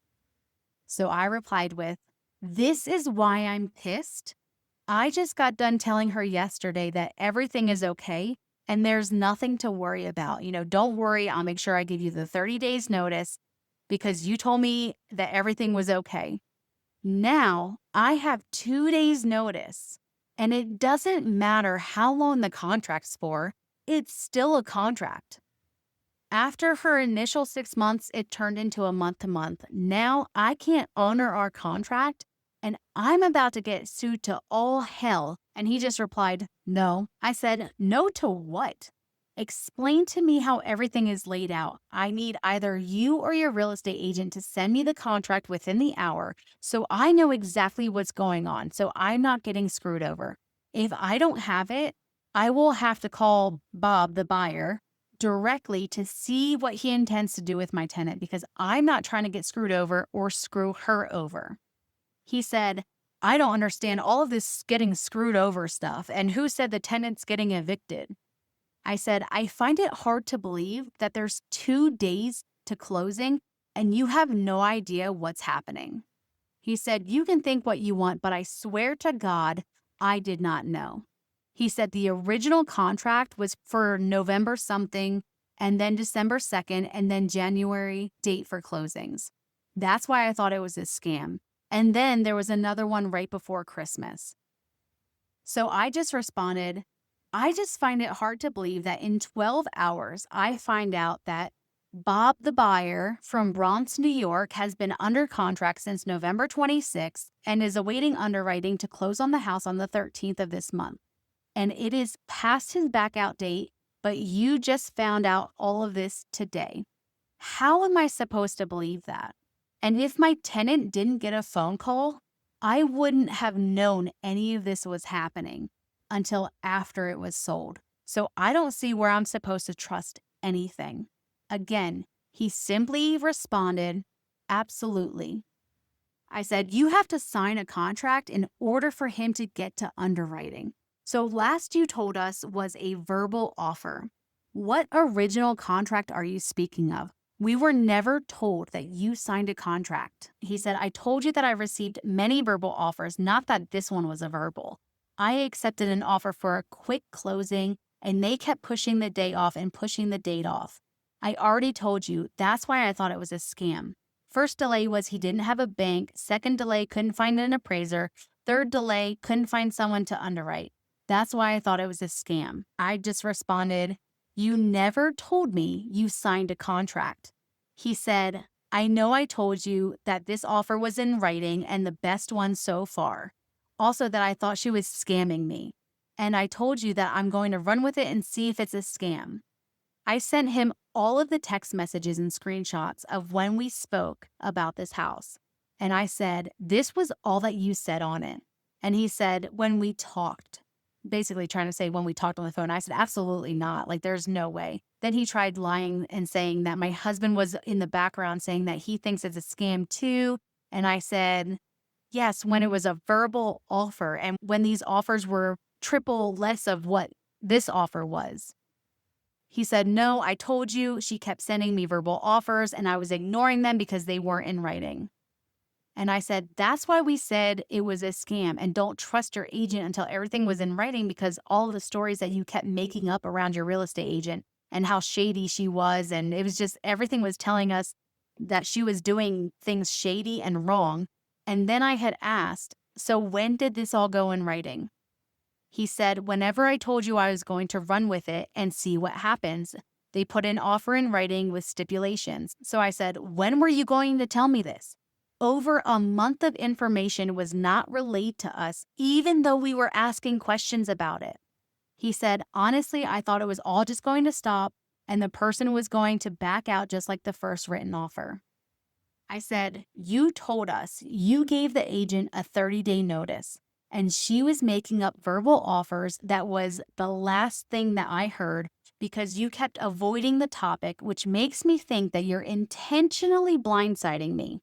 So I replied with, this is why I'm pissed. I just got done telling her yesterday that everything is okay and there's nothing to worry about. Don't worry. I'll make sure I give you the 30 days notice because you told me that everything was okay. Now I have 2 days notice and it doesn't matter how long the contract's for. It's still a contract. After her initial 6 months, it turned into a month to month. Now I can't honor our contract and I'm about to get sued to all hell. And he just replied, no. I said, no to what? Explain to me how everything is laid out. I need either you or your real estate agent to send me the contract within the hour so I know exactly what's going on, so I'm not getting screwed over. If I don't have it, I will have to call Bob, the buyer, directly to see what he intends to do with my tenant because I'm not trying to get screwed over or screw her over. He said, I don't understand all of this getting screwed over stuff. And who said the tenant's getting evicted? I said, I find it hard to believe that there's 2 days to closing and you have no idea what's happening. He said, you can think what you want, but I swear to God, I did not know. He said the original contract was for November something and then December 2nd and then January date for closings. That's why I thought it was a scam. And then there was another one right before Christmas. So I just responded, I just find it hard to believe that in 12 hours, I find out that Bob, the buyer from Bronx, New York, has been under contract since November 26th and is awaiting underwriting to close on the house on the 13th of this month. And it is past his back out date, but you just found out all of this today. How am I supposed to believe that? And if my tenant didn't get a phone call, I wouldn't have known any of this was happening until after it was sold. So I don't see where I'm supposed to trust anything. Again, he simply responded, absolutely. I said, you have to sign a contract in order for him to get to underwriting. So last you told us was a verbal offer. What original contract are you speaking of? We were never told that you signed a contract. He said, I told you that I received many verbal offers, not that this one was a verbal. I accepted an offer for a quick closing, and they kept pushing the day off and pushing the date off. I already told you, that's why I thought it was a scam. First delay was he didn't have a bank. Second delay, couldn't find an appraiser. Third delay, couldn't find someone to underwrite. That's why I thought it was a scam. I just responded, you never told me you signed a contract. He said, I know I told you that this offer was in writing and the best one so far. Also, that I thought she was scamming me. And I told you that I'm going to run with it and see if it's a scam. I sent him all of the text messages and screenshots of when we spoke about this house. And I said, this was all that you said on it. And he said, when we talked. Basically trying to say when we talked on the phone. I said, absolutely not. Like, there's no way. Then he tried lying and saying that my husband was in the background saying that he thinks it's a scam too. And I said, yes, when it was a verbal offer and when these offers were triple less of what this offer was. He said, no, I told you. She kept sending me verbal offers and I was ignoring them because they weren't in writing. And I said, that's why we said it was a scam and don't trust your agent until everything was in writing, because all of the stories that you kept making up around your real estate agent and how shady she was. And it was just, everything was telling us that she was doing things shady and wrong. And then I had asked, so when did this all go in writing? He said, whenever I told you I was going to run with it and see what happens. They put an offer in writing with stipulations. So I said, when were you going to tell me this? Over a month of information was not relayed to us, even though we were asking questions about it. He said, honestly, I thought it was all just going to stop and the person was going to back out just like the first written offer. I said, you told us you gave the agent a 30-day notice and she was making up verbal offers. That was the last thing that I heard because you kept avoiding the topic, which makes me think that you're intentionally blindsiding me.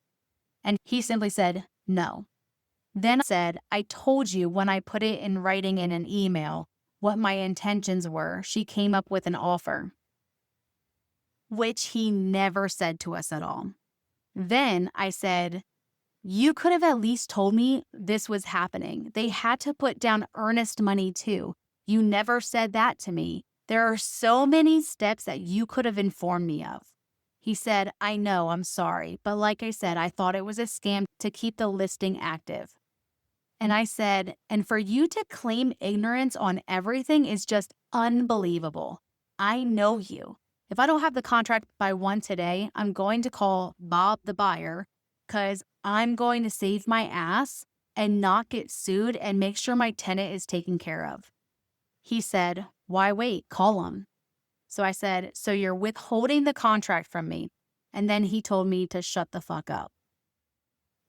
And he simply said, no. Then I said, I told you when I put it in writing in an email what my intentions were. She came up with an offer, which he never said to us at all. Then I said, you could have at least told me this was happening. They had to put down earnest money too. You never said that to me. There are so many steps that you could have informed me of. He said, I know, I'm sorry, but like I said, I thought it was a scam to keep the listing active. And I said, and for you to claim ignorance on everything is just unbelievable. I know you. If I don't have the contract by 1 today, I'm going to call Bob the buyer because I'm going to save my ass and not get sued and make sure my tenant is taken care of. He said, why wait? Call him. So I said, so you're withholding the contract from me. And then he told me to shut the fuck up.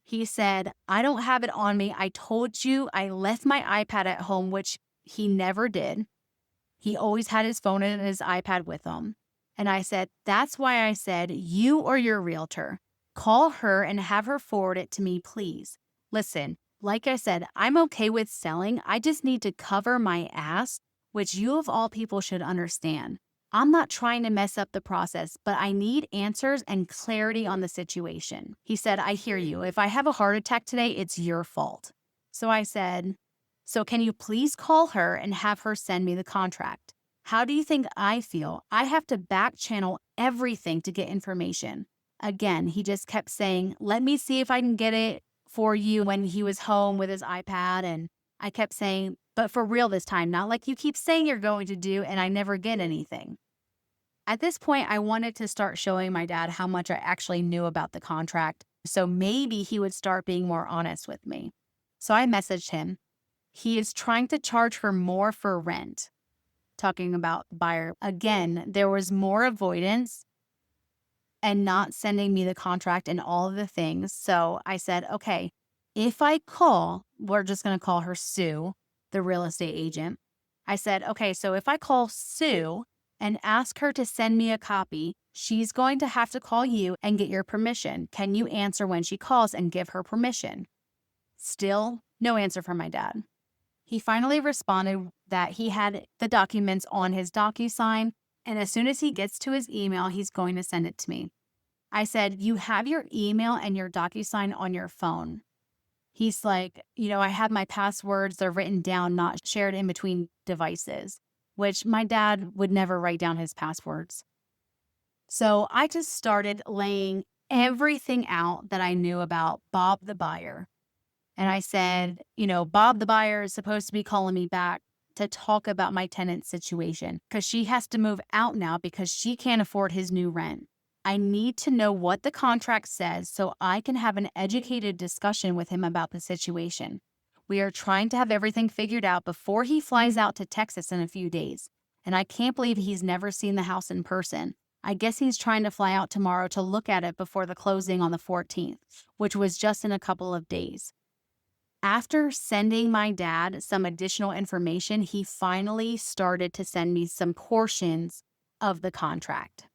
He said, I don't have it on me. I told you I left my iPad at home, which he never did. He always had his phone and his iPad with him. And I said, that's why I said, you or your realtor, call her and have her forward it to me, please. Listen, like I said, I'm okay with selling. I just need to cover my ass, which you of all people should understand. I'm not trying to mess up the process, but I need answers and clarity on the situation. He said, I hear you. If I have a heart attack today, it's your fault. So I said, so can you please call her and have her send me the contract? How do you think I feel? I have to back channel everything to get information. Again, he just kept saying, let me see if I can get it for you when he was home with his iPad. And I kept saying, but for real this time, not like you keep saying you're going to do and I never get anything. At this point, I wanted to start showing my dad how much I actually knew about the contract, so maybe he would start being more honest with me. So I messaged him. He is trying to charge her more for rent. Talking about the buyer. Again, there was more avoidance and not sending me the contract and all of the things. So I said, okay, if I call, we're just going to call her Sue, the real estate agent. I said, okay, so if I call Sue and ask her to send me a copy, she's going to have to call you and get your permission. Can you answer when she calls and give her permission? Still, no answer from my dad. He finally responded that he had the documents on his DocuSign, and as soon as he gets to his email, he's going to send it to me. I said, you have your email and your DocuSign on your phone. He's like, I have my passwords. They're written down, not shared in between devices, which my dad would never write down his passwords. So I just started laying everything out that I knew about Bob the buyer. And I said, Bob the buyer is supposed to be calling me back to talk about my tenant situation because she has to move out now because she can't afford his new rent. I need to know what the contract says so I can have an educated discussion with him about the situation. We are trying to have everything figured out before he flies out to Texas in a few days. And I can't believe he's never seen the house in person. I guess he's trying to fly out tomorrow to look at it before the closing on the 14th, which was just in a couple of days. After sending my dad some additional information, he finally started to send me some portions of the contract.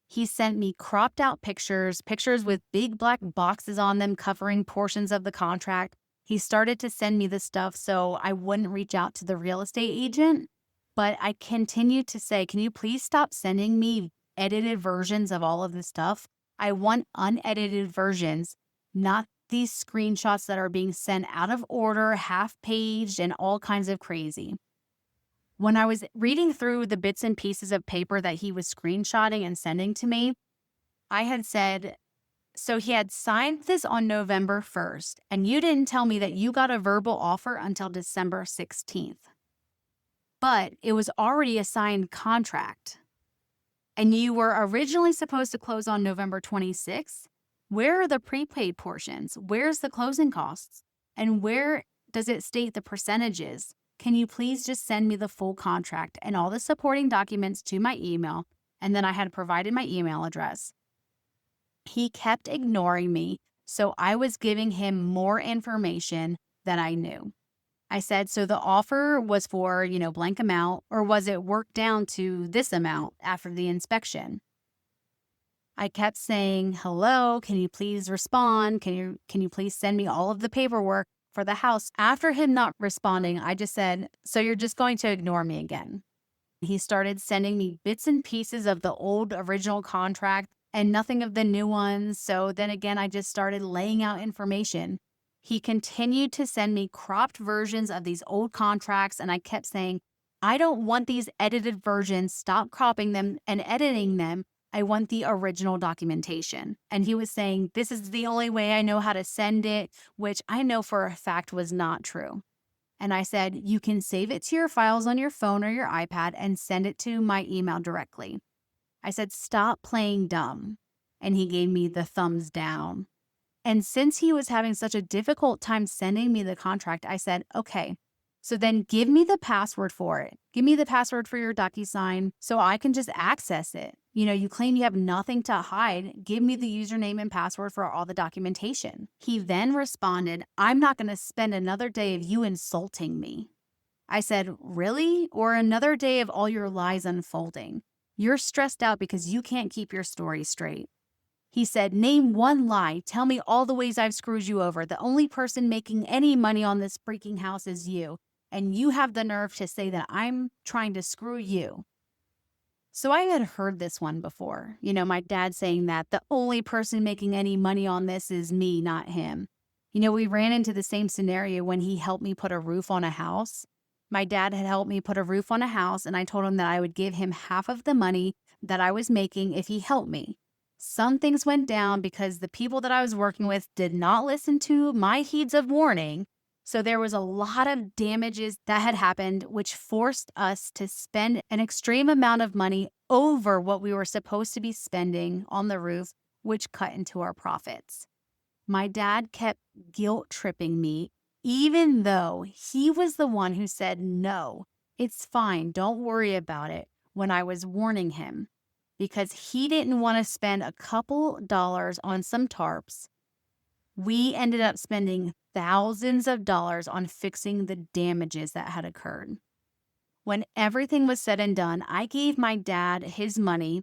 He sent me cropped out pictures with big black boxes on them covering portions of the contract. He started to send me the stuff so I wouldn't reach out to the real estate agent. But I continued to say, can you please stop sending me edited versions of all of this stuff? I want unedited versions, not these screenshots that are being sent out of order, half-paged, and all kinds of crazy. When I was reading through the bits and pieces of paper that he was screenshotting and sending to me, I had said, so he had signed this on November 1st, and you didn't tell me that you got a verbal offer until December 16th. But it was already a signed contract. And you were originally supposed to close on November 26th. Where are the prepaid portions? Where's the closing costs? And where does it state the percentages? Can you please just send me the full contract and all the supporting documents to my email? And then I had provided my email address. He kept ignoring me, so I was giving him more information than I knew. I said, so the offer was for, blank amount, or was it worked down to this amount after the inspection? I kept saying, hello, can you please respond? Can you please send me all of the paperwork for the house? After him not responding, I just said, so you're just going to ignore me again. He started sending me bits and pieces of the old original contract and nothing of the new ones. So then again, I just started laying out information. He continued to send me cropped versions of these old contracts, and I kept saying, I don't want these edited versions. Stop cropping them and editing them. I want the original documentation. And he was saying, this is the only way I know how to send it, which I know for a fact was not true. And I said, you can save it to your files on your phone or your iPad and send it to my email directly. I said, stop playing dumb. And he gave me the thumbs down. And since he was having such a difficult time sending me the contract, I said, okay, so then give me the password for it. Give me the password for your DocuSign so I can just access it. You claim you have nothing to hide. Give me the username and password for all the documentation. He then responded, I'm not going to spend another day of you insulting me. I said, really? Or another day of all your lies unfolding? You're stressed out because you can't keep your story straight. He said, name one lie. Tell me all the ways I've screwed you over. The only person making any money on this freaking house is you. And you have the nerve to say that I'm trying to screw you. So I had heard this one before. My dad saying that the only person making any money on this is me, not him. We ran into the same scenario when he helped me put a roof on a house. My dad had helped me put a roof on a house, and I told him that I would give him half of the money that I was making if he helped me. Some things went down because the people that I was working with did not listen to my heeds of warning. So there was a lot of damages that had happened, which forced us to spend an extreme amount of money over what we were supposed to be spending on the roof, which cut into our profits. My dad kept guilt tripping me, even though he was the one who said, no, it's fine, don't worry about it, when I was warning him, because he didn't want to spend a couple dollars on some tarps. We ended up spending thousands of dollars on fixing the damages that had occurred. When everything was said and done, I gave my dad his money,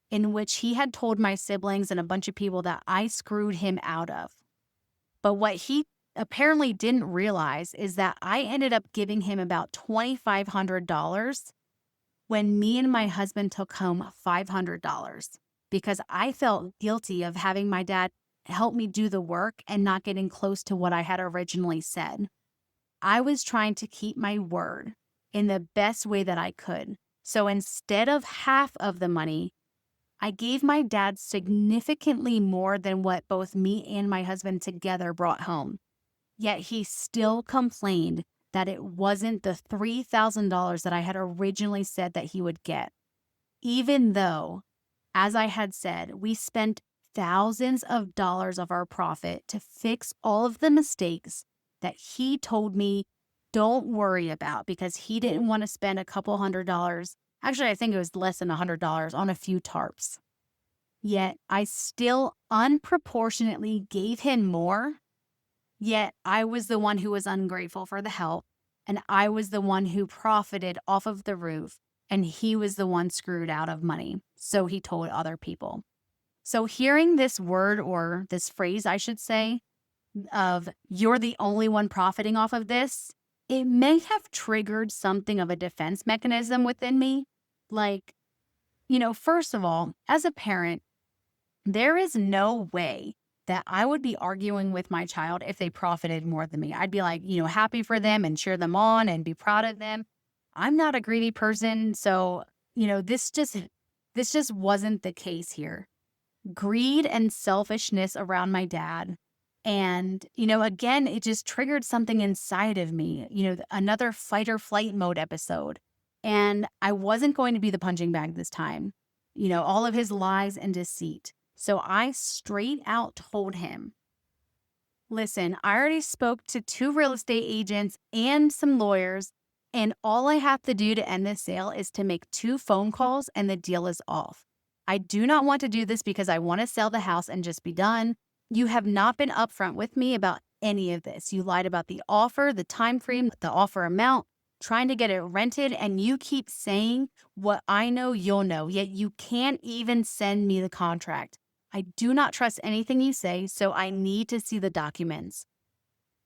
in which he had told my siblings and a bunch of people that I screwed him out of. But what he apparently didn't realize is that I ended up giving him about $2,500 when me and my husband took home $500. because I felt guilty of having my dad help me do the work and not getting close to what I had originally said. I was trying to keep my word in the best way that I could. So instead of half of the money, I gave my dad significantly more than what both me and my husband together brought home. Yet he still complained that it wasn't the $3,000 that I had originally said that he would get. Even though, as I had said, we spent thousands of dollars of our profit to fix all of the mistakes that he told me don't worry about because he didn't want to spend a couple $100. Actually, I think it was less than $100 on a few tarps. Yet I still unproportionately gave him more. Yet I was the one who was ungrateful for the help, and I was the one who profited off of the roof, and he was the one screwed out of money. So he told other people. So hearing this word, or this phrase, I should say, of you're the only one profiting off of this, it may have triggered something of a defense mechanism within me. Like, first of all, as a parent, there is no way that I would be arguing with my child if they profited more than me. I'd be like, happy for them and cheer them on and be proud of them. I'm not a greedy person. So, this just wasn't the case here. Greed and selfishness around my dad. And, again, it just triggered something inside of me, another fight or flight mode episode. And I wasn't going to be the punching bag this time, all of his lies and deceit. So I straight out told him, listen, I already spoke to 2 real estate agents and some lawyers, and all I have to do to end this sale is to make 2 phone calls and the deal is off. I do not want to do this because I want to sell the house and just be done. You have not been upfront with me about any of this. You lied about the offer, the time frame, the offer amount, trying to get it rented, and you keep saying what I know you'll know, yet you can't even send me the contract. I do not trust anything you say, so I need to see the documents.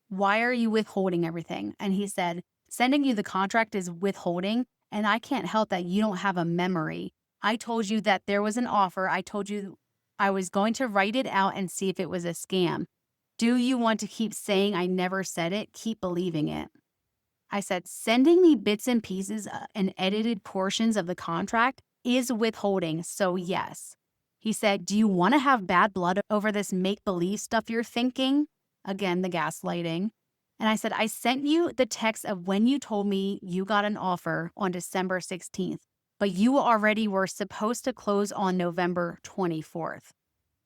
Why are you withholding everything? And he said, sending you the contract is withholding, and I can't help that you don't have a memory. I told you that there was an offer. I told you I was going to write it out and see if it was a scam. Do you want to keep saying I never said it? Keep believing it. I said, sending me bits and pieces and edited portions of the contract is withholding, so yes. He said, do you want to have bad blood over this make-believe stuff you're thinking? Again, the gaslighting. And I said, I sent you the text of when you told me you got an offer on December 16th, but you already were supposed to close on November 24th.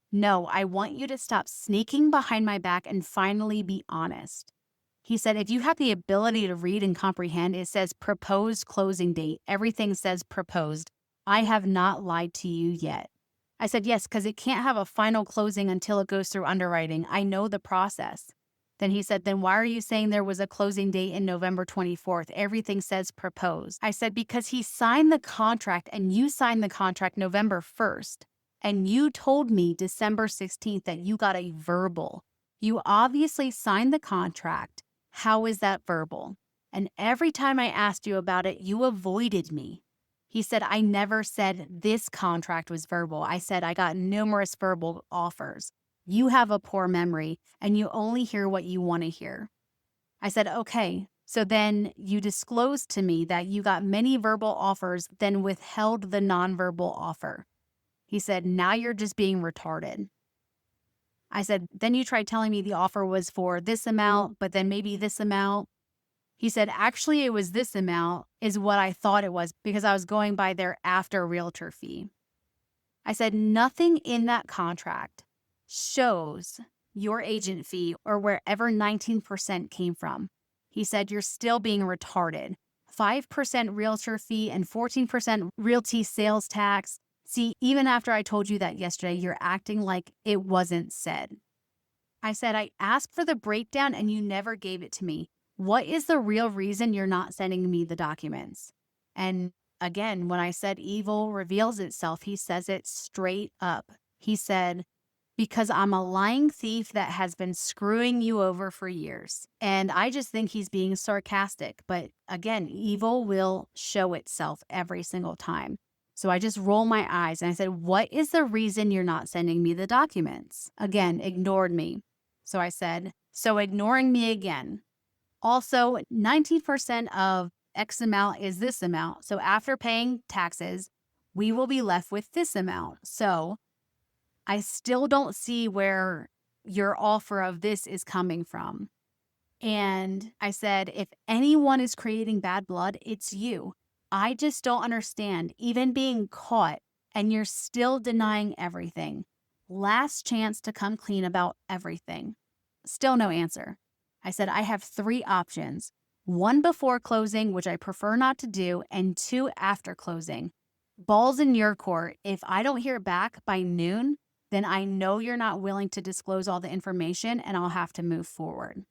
No, I want you to stop sneaking behind my back and finally be honest. He said, if you have the ability to read and comprehend, it says proposed closing date. Everything says proposed. I have not lied to you yet. I said, yes, because it can't have a final closing until it goes through underwriting. I know the process. Then he said, then why are you saying there was a closing date in November 24th? Everything says proposed. I said, because he signed the contract and you signed the contract November 1st. And you told me December 16th that you got a verbal. You obviously signed the contract. How is that verbal? And every time I asked you about it, you avoided me. He said, I never said this contract was verbal. I said, I got numerous verbal offers. You have a poor memory and you only hear what you want to hear. I said, okay. So then you disclosed to me that you got many verbal offers, then withheld the nonverbal offer. He said, now you're just being retarded. I said, then you tried telling me the offer was for this amount, but then maybe this amount. He said, actually, it was this amount is what I thought it was because I was going by their after realtor fee. I said, nothing in that contract shows your agent fee or wherever 19% came from. He said, you're still being retarded. 5% realtor fee and 14% realty sales tax. See, even after I told you that yesterday, you're acting like it wasn't said. I said, I asked for the breakdown and you never gave it to me. What is the real reason you're not sending me the documents? And again, when I said evil reveals itself, he says it straight up. He said, because I'm a lying thief that has been screwing you over for years. And I just think he's being sarcastic. But again, evil will show itself every single time. So I just roll my eyes and I said, what is the reason you're not sending me the documents? Again, ignored me. So I said, so ignoring me again. Also, 90% of X amount is this amount. So after paying taxes, we will be left with this amount. So I still don't see where your offer of this is coming from. And I said, if anyone is creating bad blood, it's you. I just don't understand, even being caught, and you're still denying everything. Last chance to come clean about everything. Still no answer. I said, I have 3 options. 1 before closing, which I prefer not to do, and 2 after closing. Ball's in your court. If I don't hear back by noon, then I know you're not willing to disclose all the information and I'll have to move forward.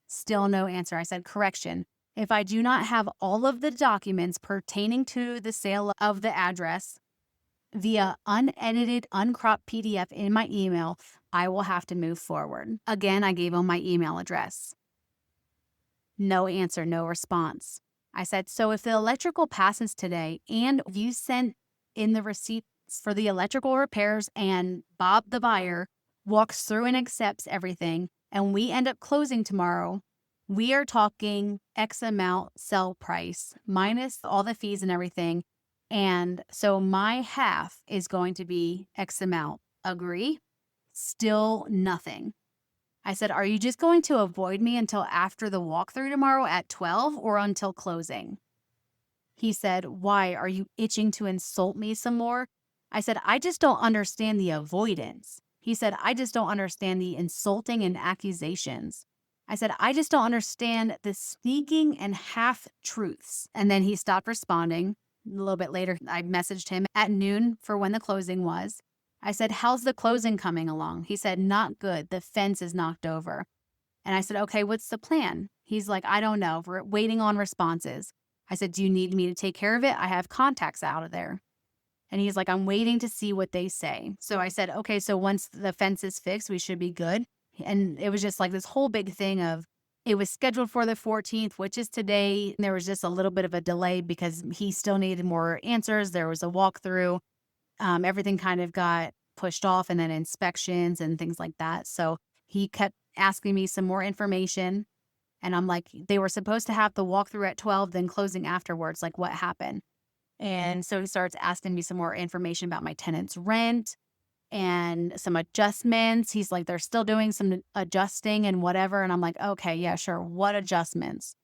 Still no answer. I said, correction. If I do not have all of the documents pertaining to the sale of the address via unedited, uncropped PDF in my email, I will have to move forward. Again, I gave him my email address. No answer, no response. I said, so if the electrical passes today and you sent in the receipts for the electrical repairs and Bob, the buyer, walks through and accepts everything, and we end up closing tomorrow, we are talking X amount sell price minus all the fees and everything. And so my half is going to be X amount. Agree? Still nothing. I said, are you just going to avoid me until after the walkthrough tomorrow at 12 or until closing? He said, why? Are you itching to insult me some more? I said, I just don't understand the avoidance. He said, I just don't understand the insulting and accusations. I said, I just don't understand the sneaking and half truths. And then he stopped responding. A little bit later, I messaged him at noon for when the closing was. I said, how's the closing coming along? He said, not good. The fence is knocked over. And I said, okay, what's the plan? He's like, I don't know. We're waiting on responses. I said, do you need me to take care of it? I have contacts out of there. And he's like, I'm waiting to see what they say. So I said, okay, so once the fence is fixed, we should be good. And it was just like this whole big thing of, it was scheduled for the 14th, which is today. There was just a little bit of a delay because he still needed more answers. There was a walkthrough. Everything kind of got pushed off, and then inspections and things like that. So he kept asking me some more information. And I'm like, they were supposed to have the walkthrough at 12, then closing afterwards. Like, what happened? And so he starts asking me some more information about my tenant's rent and some adjustments. He's like, they're still doing some adjusting and whatever. And I'm like, okay, yeah, sure. What adjustments?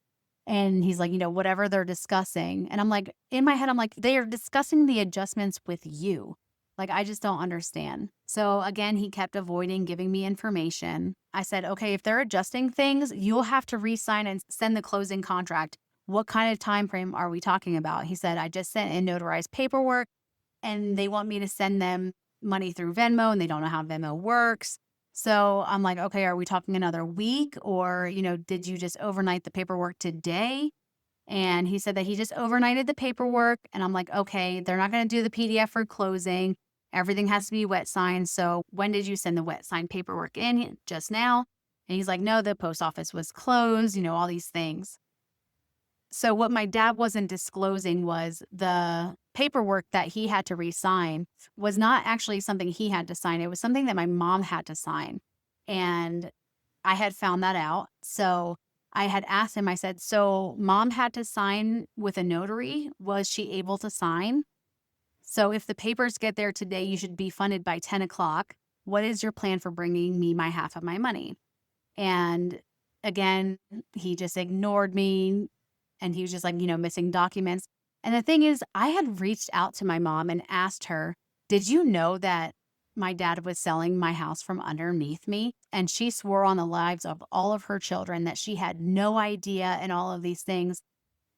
And he's like, whatever they're discussing. And I'm like, in my head, I'm like, they are discussing the adjustments with you. Like, I just don't understand. So again, he kept avoiding giving me information. I said, okay, if they're adjusting things, you'll have to re-sign and send the closing contract. What kind of time frame are we talking about? He said, I just sent in notarized paperwork and they want me to send them money through Venmo and they don't know how Venmo works. So I'm like, okay, are we talking another week? Or, did you just overnight the paperwork today? And he said that he just overnighted the paperwork. And I'm like, okay, they're not going to do the PDF for closing. Everything has to be wet signed. So when did you send the wet signed paperwork in? Just now? And he's like, no, the post office was closed, all these things. So what my dad wasn't disclosing was the paperwork that he had to re-sign was not actually something he had to sign. It was something that my mom had to sign. And I had found that out. So I had asked him, I said, so mom had to sign with a notary. Was she able to sign? So if the papers get there today, you should be funded by 10 o'clock. What is your plan for bringing me my half of my money? And again, he just ignored me. And he was just like, missing documents. And the thing is, I had reached out to my mom and asked her, did you know that my dad was selling my house from underneath me? And she swore on the lives of all of her children that she had no idea and all of these things.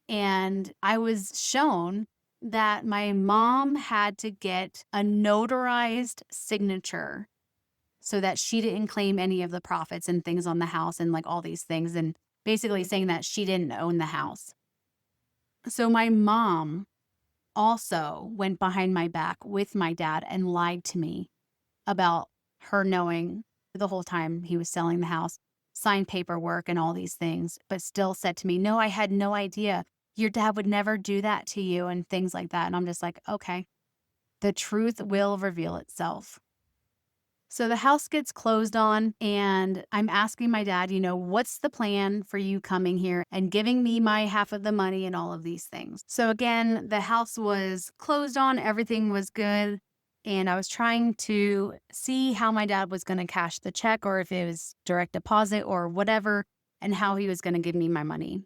And I was shown that my mom had to get a notarized signature so that she didn't claim any of the profits and things on the house and like all these things. And basically saying that she didn't own the house. So my mom also went behind my back with my dad and lied to me about her knowing the whole time he was selling the house, signed paperwork and all these things, but still said to me, no, I had no idea. Your dad would never do that to you and things like that. And I'm just like, okay. The truth will reveal itself. So the house gets closed on, and I'm asking my dad, what's the plan for you coming here and giving me my half of the money and all of these things? So again, the house was closed on, everything was good. And I was trying to see how my dad was going to cash the check, or if it was direct deposit or whatever, and how he was going to give me my money.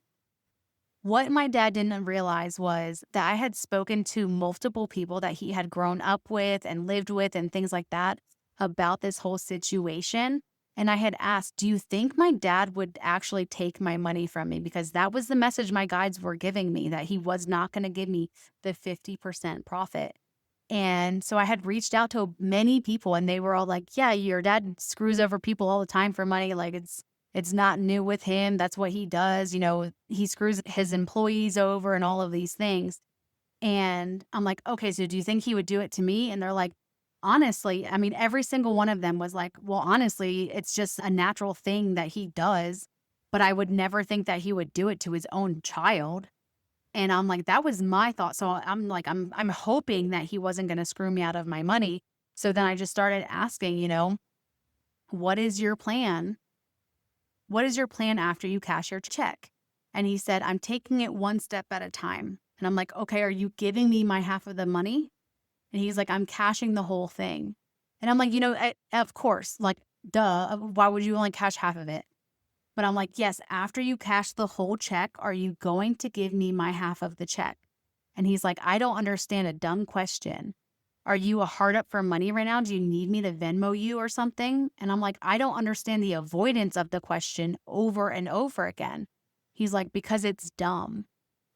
What my dad didn't realize was that I had spoken to multiple people that he had grown up with and lived with and things like that about this whole situation. And I had asked, do you think my dad would actually take my money from me? Because that was the message my guides were giving me, that he was not going to give me the 50% profit. And so I had reached out to many people, and they were all like, yeah, your dad screws over people all the time for money. Like, it's not new with him. That's what he does. He screws his employees over and all of these things. And I'm like, okay, so do you think he would do it to me? And they're like, honestly, I mean, every single one of them was like, well, honestly, it's just a natural thing that he does, but I would never think that he would do it to his own child. And I'm like, that was my thought. So I'm like, I'm hoping that he wasn't going to screw me out of my money. So then I just started asking, what is your plan? What is your plan after you cash your check? And he said, I'm taking it one step at a time. And I'm like, okay, are you giving me my half of the money? And he's like, I'm cashing the whole thing. And I'm like, of course, like, duh, why would you only cash half of it? But I'm like, yes, after you cash the whole check, are you going to give me my half of the check? And he's like, I don't understand a dumb question. Are you a hard up for money right now? Do you need me to Venmo you or something? And I'm like, I don't understand the avoidance of the question over and over again. He's like, because it's dumb.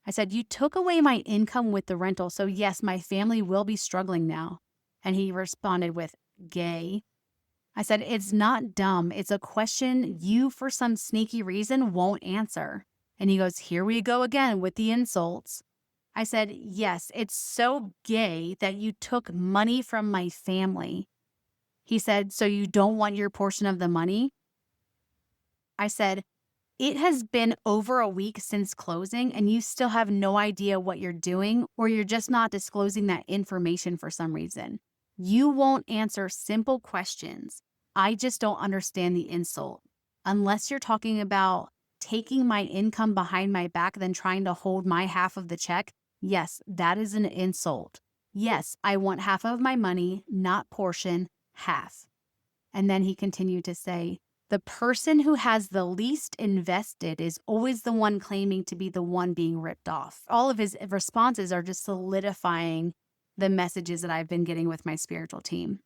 I said, you took away my income with the rental. So yes, my family will be struggling now. And he responded with, gay. I said, it's not dumb. It's a question you, for some sneaky reason, won't answer. And he goes, here we go again with the insults. I said, yes, it's so gay that you took money from my family. He said, so you don't want your portion of the money? I said, it has been over a week since closing, and you still have no idea what you're doing, or you're just not disclosing that information for some reason. You won't answer simple questions. I just don't understand the insult. Unless you're talking about taking my income behind my back, then trying to hold my half of the check, yes, that is an insult. Yes, I want half of my money, not portion, half. And then he continued to say, the person who has the least invested is always the one claiming to be the one being ripped off. All of his responses are just solidifying the messages that I've been getting with my spiritual team.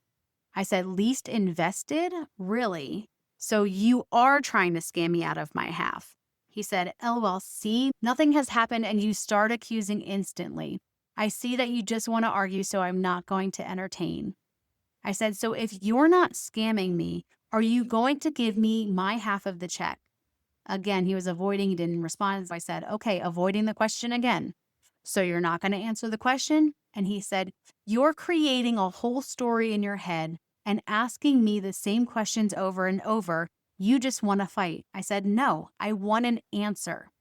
I said, least invested? Really? So you are trying to scam me out of my half. He said, LOL, see, nothing has happened and you start accusing instantly. I see that you just want to argue, so I'm not going to entertain. I said, so if you're not scamming me, are you going to give me my half of the check? Again, he was avoiding, he didn't respond. So I said, okay, avoiding the question again. So you're not going to answer the question? And he said, you're creating a whole story in your head and asking me the same questions over and over. You just want to fight. I said, no, I want an answer.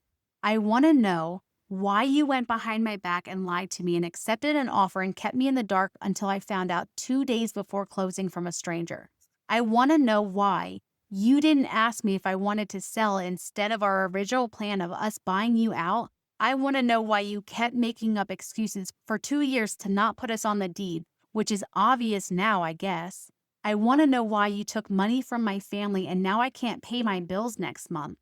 I want to know why you went behind my back and lied to me and accepted an offer and kept me in the dark until I found out 2 days before closing from a stranger. I want to know why you didn't ask me if I wanted to sell instead of our original plan of us buying you out. I want to know why you kept making up excuses for 2 years to not put us on the deed, which is obvious now, I guess. I want to know why you took money from my family and now I can't pay my bills next month.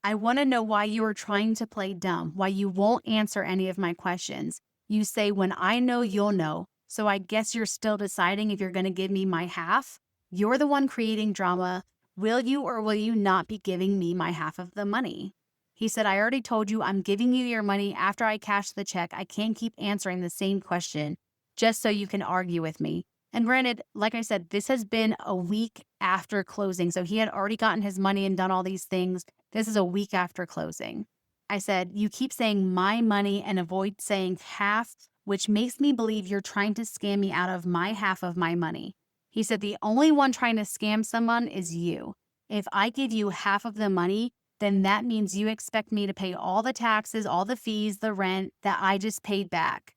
I want to know why you are trying to play dumb, why you won't answer any of my questions. You say, when I know, you'll know. So I guess you're still deciding if you're going to give me my half. You're the one creating drama. Will you or will you not be giving me my half of the money? He said, I already told you I'm giving you your money after I cash the check. I can't keep answering the same question just so you can argue with me. And granted, like I said, this has been a week after closing. So he had already gotten his money and done all these things. This is a week after closing. I said, you keep saying my money and avoid saying half, which makes me believe you're trying to scam me out of my half of my money. He said, the only one trying to scam someone is you. If I give you half of the money, then that means you expect me to pay all the taxes, all the fees, the rent that I just paid back.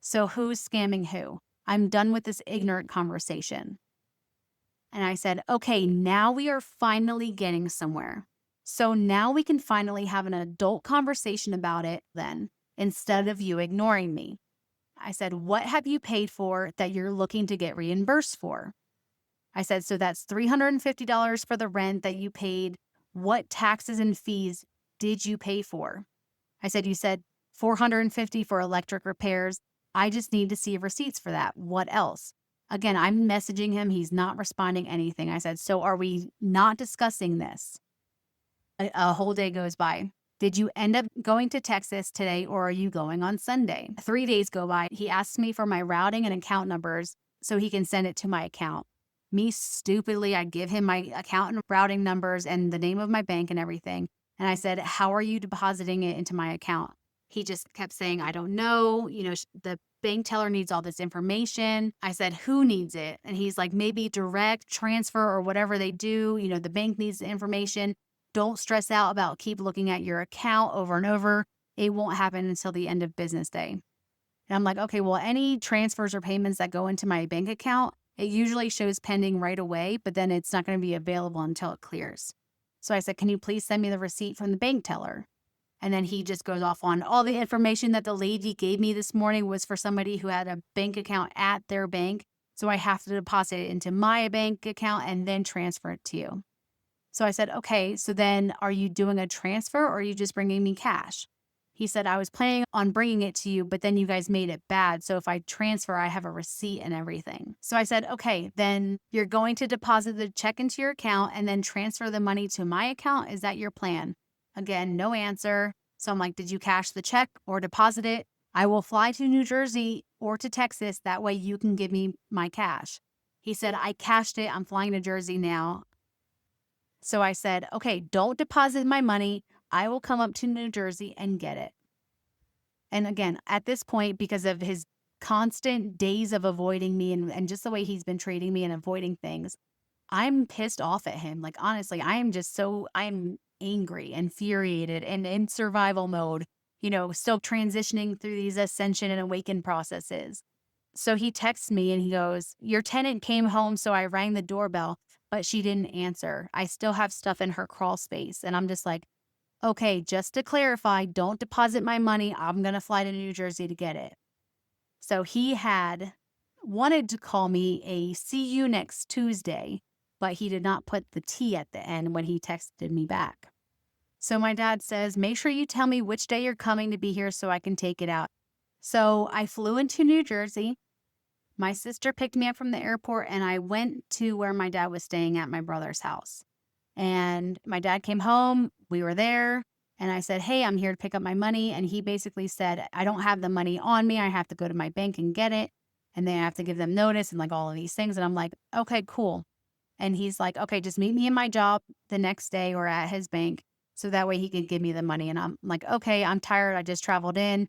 So who's scamming who? I'm done with this ignorant conversation. And I said, okay, now we are finally getting somewhere. So now we can finally have an adult conversation about it then, instead of you ignoring me. I said, what have you paid for that you're looking to get reimbursed for? I said, so that's $350 for the rent that you paid. What taxes and fees did you pay for? I said, you said $450 for electric repairs. I just need to see receipts for that. What else? Again, I'm messaging him. He's not responding anything. I said, so are we not discussing this? A whole day goes by. Did you end up going to Texas today or are you going on Sunday? 3 days go by. He asks me for my routing and account numbers so he can send it to my account. Me stupidly, I give him my account and routing numbers and the name of my bank and everything. And I said, how are you depositing it into my account? He just kept saying, I don't know. The bank teller needs all this information. I said, who needs it? And he's like, maybe direct transfer or whatever they do. The bank needs the information. Don't stress out about keep looking at your account over and over. It won't happen until the end of business day. And I'm like, okay, well, any transfers or payments that go into my bank account, it usually shows pending right away, but then it's not going to be available until it clears. So I said, can you please send me the receipt from the bank teller? And then he just goes off on all the information that the lady gave me this morning was for somebody who had a bank account at their bank. So I have to deposit it into my bank account and then transfer it to you. So I said, okay, so then are you doing a transfer or are you just bringing me cash? He said, I was planning on bringing it to you, but then you guys made it bad. So if I transfer, I have a receipt and everything. So I said, okay, then you're going to deposit the check into your account and then transfer the money to my account. Is that your plan? Again, no answer. So I'm like, did you cash the check or deposit it? I will fly to New Jersey or to Texas. That way you can give me my cash. He said, I cashed it. I'm flying to Jersey now. So I said, okay, don't deposit my money. I will come up to New Jersey and get it. And again, at this point, because of his constant days of avoiding me and just the way he's been treating me and avoiding things, I'm pissed off at him. Like, honestly, I'm angry, infuriated, and in survival mode, still transitioning through these ascension and awaken processes. So he texts me and he goes, your tenant came home, so I rang the doorbell, but she didn't answer. I still have stuff in her crawl space. And I'm just like, okay, just to clarify, don't deposit my money. I'm going to fly to New Jersey to get it. So he had wanted to call me a see you next Tuesday, but he did not put the T at the end when he texted me back. So my dad says, make sure you tell me which day you're coming to be here so I can take it out. So I flew into New Jersey. My sister picked me up from the airport and I went to where my dad was staying at my brother's house. And my dad came home, we were there, and I said, hey, I'm here to pick up my money. And he basically said, I don't have the money on me. I have to go to my bank and get it. And then I have to give them notice and like all of these things. And I'm like, okay, cool. And he's like, okay, just meet me in my job the next day or at his bank. So that way he could give me the money. And I'm like, okay, I'm tired. I just traveled in.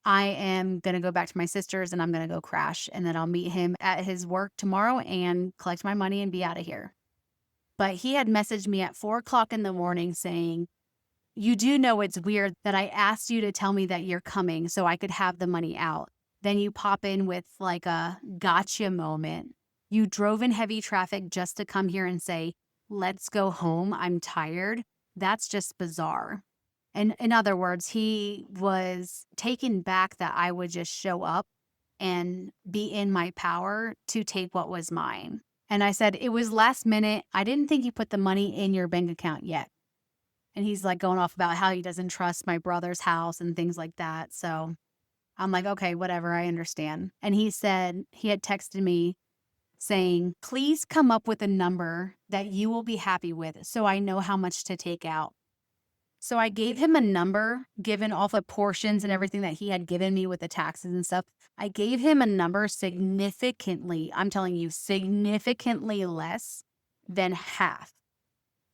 I am going to go back to my sister's and I'm going to go crash. And then I'll meet him at his work tomorrow and collect my money and be out of here. But he had messaged me at 4:00 in the morning saying, you do know it's weird that I asked you to tell me that you're coming so I could have the money out. Then you pop in with like a gotcha moment. You drove in heavy traffic just to come here and say, let's go home. I'm tired. That's just bizarre. And in other words, he was taken back that I would just show up and be in my power to take what was mine. And I said, it was last minute. I didn't think you put the money in your bank account yet. And he's like going off about how he doesn't trust my brother's house and things like that. So I'm like, okay, whatever, I understand. And he said, he had texted me saying, please come up with a number that you will be happy with so I know how much to take out. So I gave him a number, given all the portions and everything that he had given me with the taxes and stuff. I gave him a number significantly, I'm telling you, significantly less than half.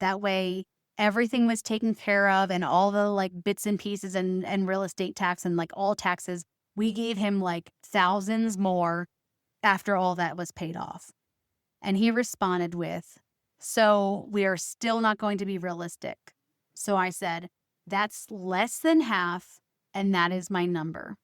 That way, everything was taken care of and all the like bits and pieces and real estate tax and like all taxes, we gave him like thousands more after all that was paid off. And he responded with, so we are still not going to be realistic. So I said, that's less than half, and that is my number.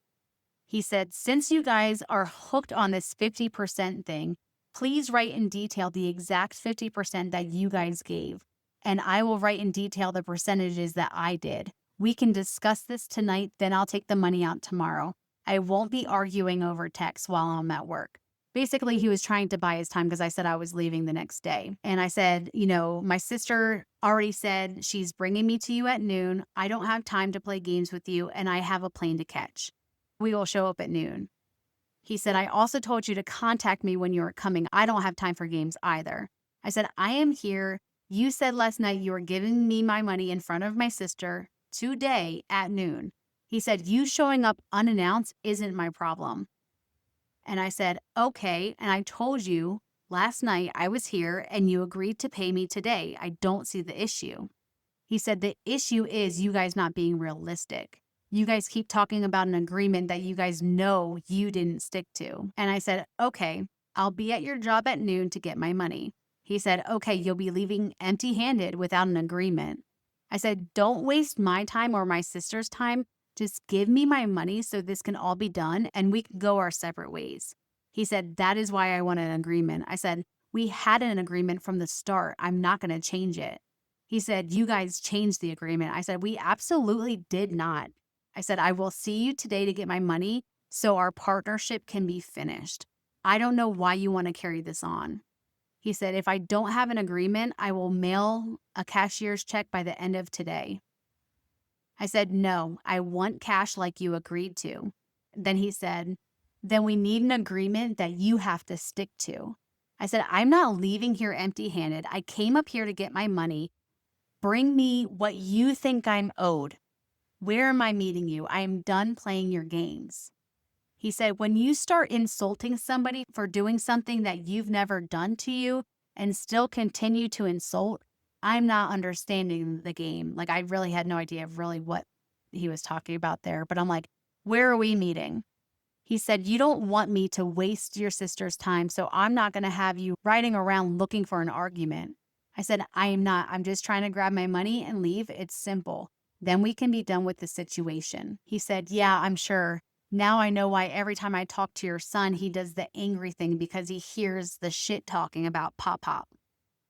He said, since you guys are hooked on this 50% thing, please write in detail the exact 50% that you guys gave. And I will write in detail the percentages that I did. We can discuss this tonight, then I'll take the money out tomorrow. I won't be arguing over text while I'm at work. Basically, he was trying to buy his time because I said I was leaving the next day. And I said, my sister already said she's bringing me to you at noon. I don't have time to play games with you, and I have a plane to catch. We will show up at noon. He said, I also told you to contact me when you were coming. I don't have time for games either. I said, I am here. You said last night you were giving me my money in front of my sister today at noon. He said, you showing up unannounced isn't my problem. And I said, okay. And I told you last night I was here and you agreed to pay me today. I don't see the issue. He said, the issue is you guys not being realistic. You guys keep talking about an agreement that you guys know you didn't stick to. And I said, okay, I'll be at your job at noon to get my money. He said, okay, you'll be leaving empty-handed without an agreement. I said, don't waste my time or my sister's time. Just give me my money so this can all be done and we can go our separate ways. He said, that is why I want an agreement. I said, we had an agreement from the start. I'm not going to change it. He said, you guys changed the agreement. I said, we absolutely did not. I said, I will see you today to get my money so our partnership can be finished. I don't know why you want to carry this on. He said, if I don't have an agreement, I will mail a cashier's check by the end of today. I said, no, I want cash like you agreed to. Then he said, then we need an agreement that you have to stick to. I said, I'm not leaving here empty-handed. I came up here to get my money. Bring me what you think I'm owed. Where am I meeting you? I am done playing your games. He said, when you start insulting somebody for doing something that you've never done to you and still continue to insult, I'm not understanding the game. Like, I really had no idea of really what he was talking about there. But I'm like, where are we meeting? He said, you don't want me to waste your sister's time, so I'm not going to have you riding around looking for an argument. I said, I am not. I'm just trying to grab my money and leave. It's simple. Then we can be done with the situation. He said, yeah, I'm sure. Now I know why every time I talk to your son, he does the angry thing because he hears the shit talking about Pop Pop.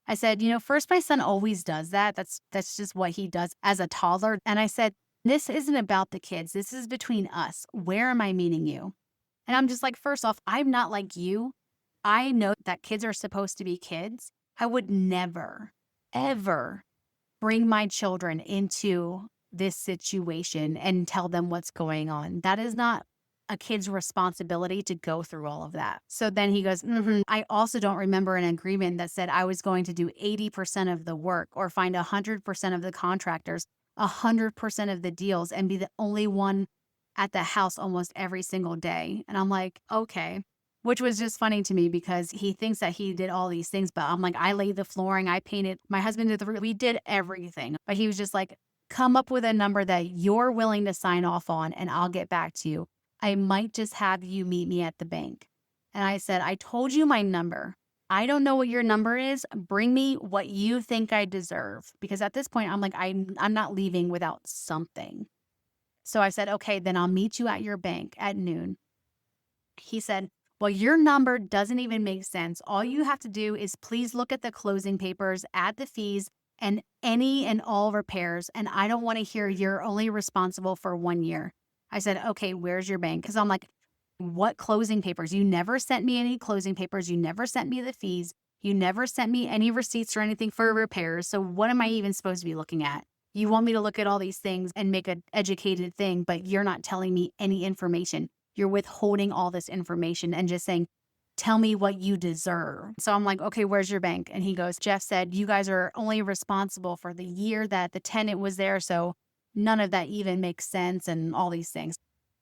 I said, first, my son always does that. That's just what he does as a toddler. And I said, this isn't about the kids. This is between us. Where am I meeting you? And I'm just like, first off, I'm not like you. I know that kids are supposed to be kids. I would never, ever bring my children into this situation and tell them what's going on. That is not a kid's responsibility to go through all of that. So then he goes, I also don't remember an agreement that said I was going to do 80% of the work or find 100% of the contractors, 100% of the deals, and be the only one at the house almost every single day. And I'm like, okay. Which was just funny to me because he thinks that he did all these things, but I'm like, I laid the flooring, I painted, my husband did the roof, we did everything. But he was just like, come up with a number that you're willing to sign off on and I'll get back to you. I might just have you meet me at the bank. And I said, I told you my number. I don't know what your number is. Bring me what you think I deserve. Because at this point, I'm like, I'm not leaving without something. So I said, okay, then I'll meet you at your bank at noon. He said, well, your number doesn't even make sense. All you have to do is please look at the closing papers, add the fees, and any and all repairs. And I don't want to hear you're only responsible for 1 year. I said, okay, where's your bank? Because I'm like, what closing papers? You never sent me any closing papers. You never sent me the fees. You never sent me any receipts or anything for repairs. So what am I even supposed to be looking at? You want me to look at all these things and make an educated thing, but you're not telling me any information. You're withholding all this information and just saying, tell me what you deserve. So I'm like, okay, where's your bank? And he goes, Jeff said, you guys are only responsible for the year that the tenant was there. So none of that even makes sense and all these things.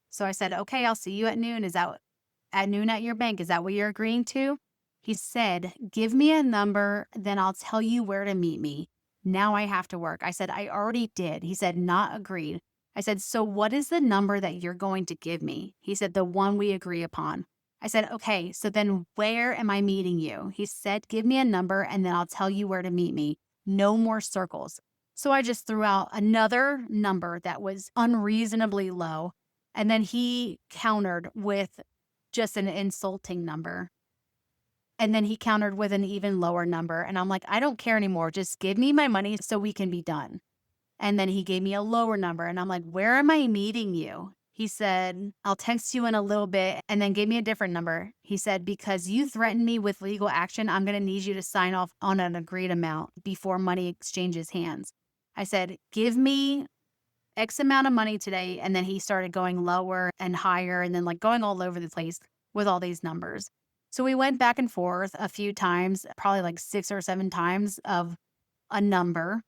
So I said, okay, I'll see you at noon. Is that at noon at your bank? Is that what you're agreeing to? He said, give me a number, then I'll tell you where to meet me. Now I have to work. I said, I already did. He said, not agreed. I said, so what is the number that you're going to give me? He said, the one we agree upon. I said, okay, so then where am I meeting you? He said, give me a number and then I'll tell you where to meet me. No more circles. So I just threw out another number that was unreasonably low. And then he countered with just an insulting number. And then he countered with an even lower number. And I'm like, I don't care anymore. Just give me my money so we can be done. And then he gave me a lower number. And I'm like, where am I meeting you? He said, I'll text you in a little bit, and then gave me a different number. He said, because you threatened me with legal action, I'm going to need you to sign off on an agreed amount before money exchanges hands. I said, give me X amount of money today. And then he started going lower and higher and then like going all over the place with all these numbers. So we went back and forth a few times, probably like 6 or 7 times of a number.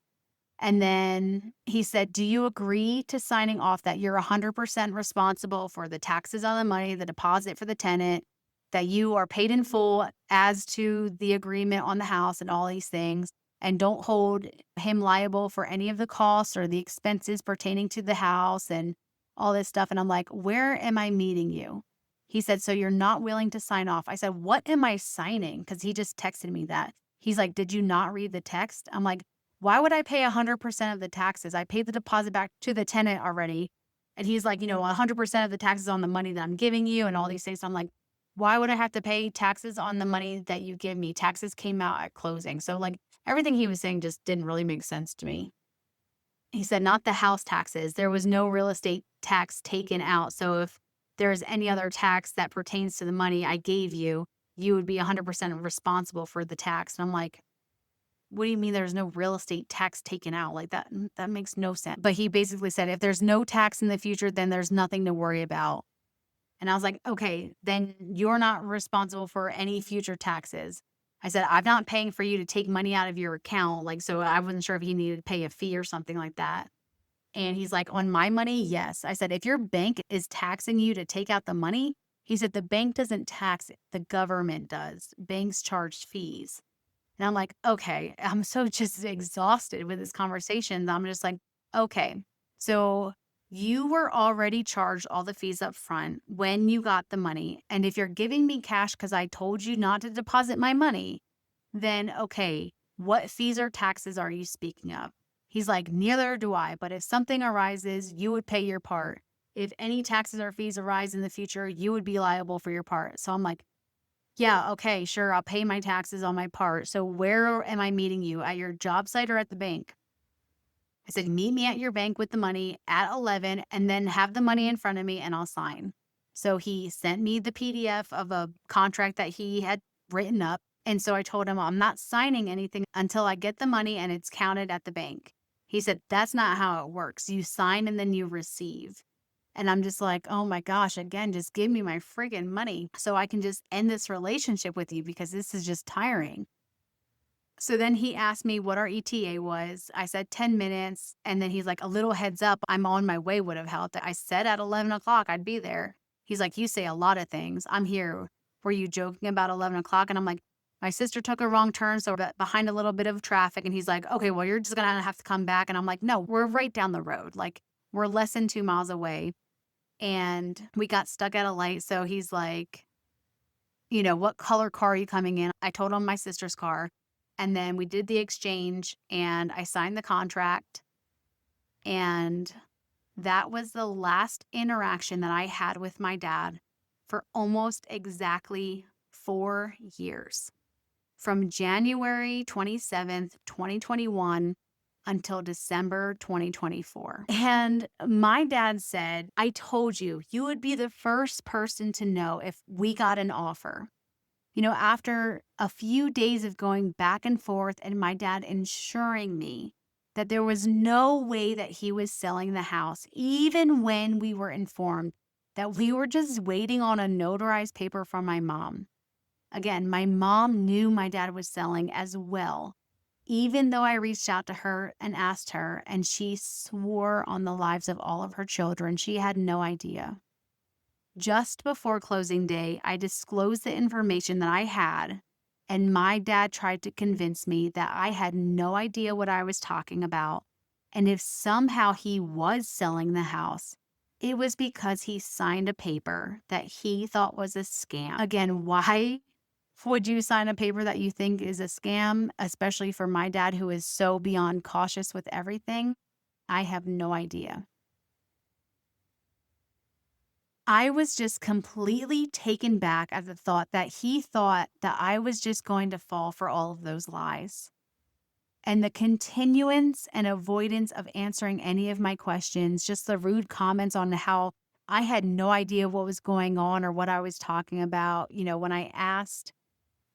And then he said, do you agree to signing off that you're 100% responsible for the taxes on the money, the deposit for the tenant, that you are paid in full as to the agreement on the house and all these things, and don't hold him liable for any of the costs or the expenses pertaining to the house and all this stuff. And I'm like, where am I meeting you? He said, so you're not willing to sign off. I said, what am I signing? Because he just texted me that. He's like, did you not read the text? I'm like, why would I pay 100% of the taxes? I paid the deposit back to the tenant already. And he's like, 100% of the taxes on the money that I'm giving you and all these things. So I'm like, why would I have to pay taxes on the money that you give me? Taxes came out at closing. So like everything he was saying just didn't really make sense to me. He said, not the house taxes. There was no real estate tax taken out. So if there's any other tax that pertains to the money I gave you, you would be 100% responsible for the tax. And I'm like, what do you mean there's no real estate tax taken out? Like that makes no sense. But he basically said, if there's no tax in the future, then there's nothing to worry about. And I was like, okay, then you're not responsible for any future taxes. I said, I'm not paying for you to take money out of your account. Like, so I wasn't sure if he needed to pay a fee or something like that. And he's like, on my money, yes. I said, if your bank is taxing you to take out the money, he said, the bank doesn't tax it. The government does. Banks charge fees. And I'm like, okay, I'm so just exhausted with this conversation that I'm just like, okay, so you were already charged all the fees up front when you got the money. And if you're giving me cash because I told you not to deposit my money, then okay, what fees or taxes are you speaking of? He's like, neither do I. But if something arises, you would pay your part. If any taxes or fees arise in the future, you would be liable for your part. So I'm like, yeah, okay, sure, I'll pay my taxes on my part. So where am I meeting you? At your job site or at the bank? I said, meet me at your bank with the money at 11 and then have the money in front of me and I'll sign. So he sent me the PDF of a contract that he had written up. And so I told him, I'm not signing anything until I get the money and it's counted at the bank. He said, that's not how it works. You sign and then you receive. And I'm just like, oh my gosh, again, just give me my friggin' money so I can just end this relationship with you because this is just tiring. So then he asked me what our ETA was. I said 10 minutes. And then he's like, a little heads up, I'm on my way would have helped. I said at 11 o'clock, I'd be there. He's like, you say a lot of things. I'm here. Were you joking about 11 o'clock? And I'm like, my sister took a wrong turn, so we're behind a little bit of traffic. And he's like, okay, well, you're just going to have to come back. And I'm like, no, we're right down the road. Like, we're less than 2 miles away. And we got stuck at a light. So he's like, what color car are you coming in? I told him my sister's car. And then we did the exchange and I signed the contract. And that was the last interaction that I had with my dad for almost exactly 4 years. From January 27th, 2021 until December 2024. And my dad said, I told you, you would be the first person to know if we got an offer. After a few days of going back and forth and my dad ensuring me that there was no way that he was selling the house, even when we were informed that we were just waiting on a notarized paper from my mom. Again, my mom knew my dad was selling as well, even though I reached out to her and asked her, and she swore on the lives of all of her children she had no idea. Just before closing day, I disclosed the information that I had, and my dad tried to convince me that I had no idea what I was talking about, and if somehow he was selling the house, it was because he signed a paper that he thought was a scam. Again, why would you sign a paper that you think is a scam, especially for my dad who is so beyond cautious with everything? I have no idea. I was just completely taken back at the thought that he thought that I was just going to fall for all of those lies. And the continuance and avoidance of answering any of my questions, just the rude comments on how I had no idea what was going on or what I was talking about. When I asked,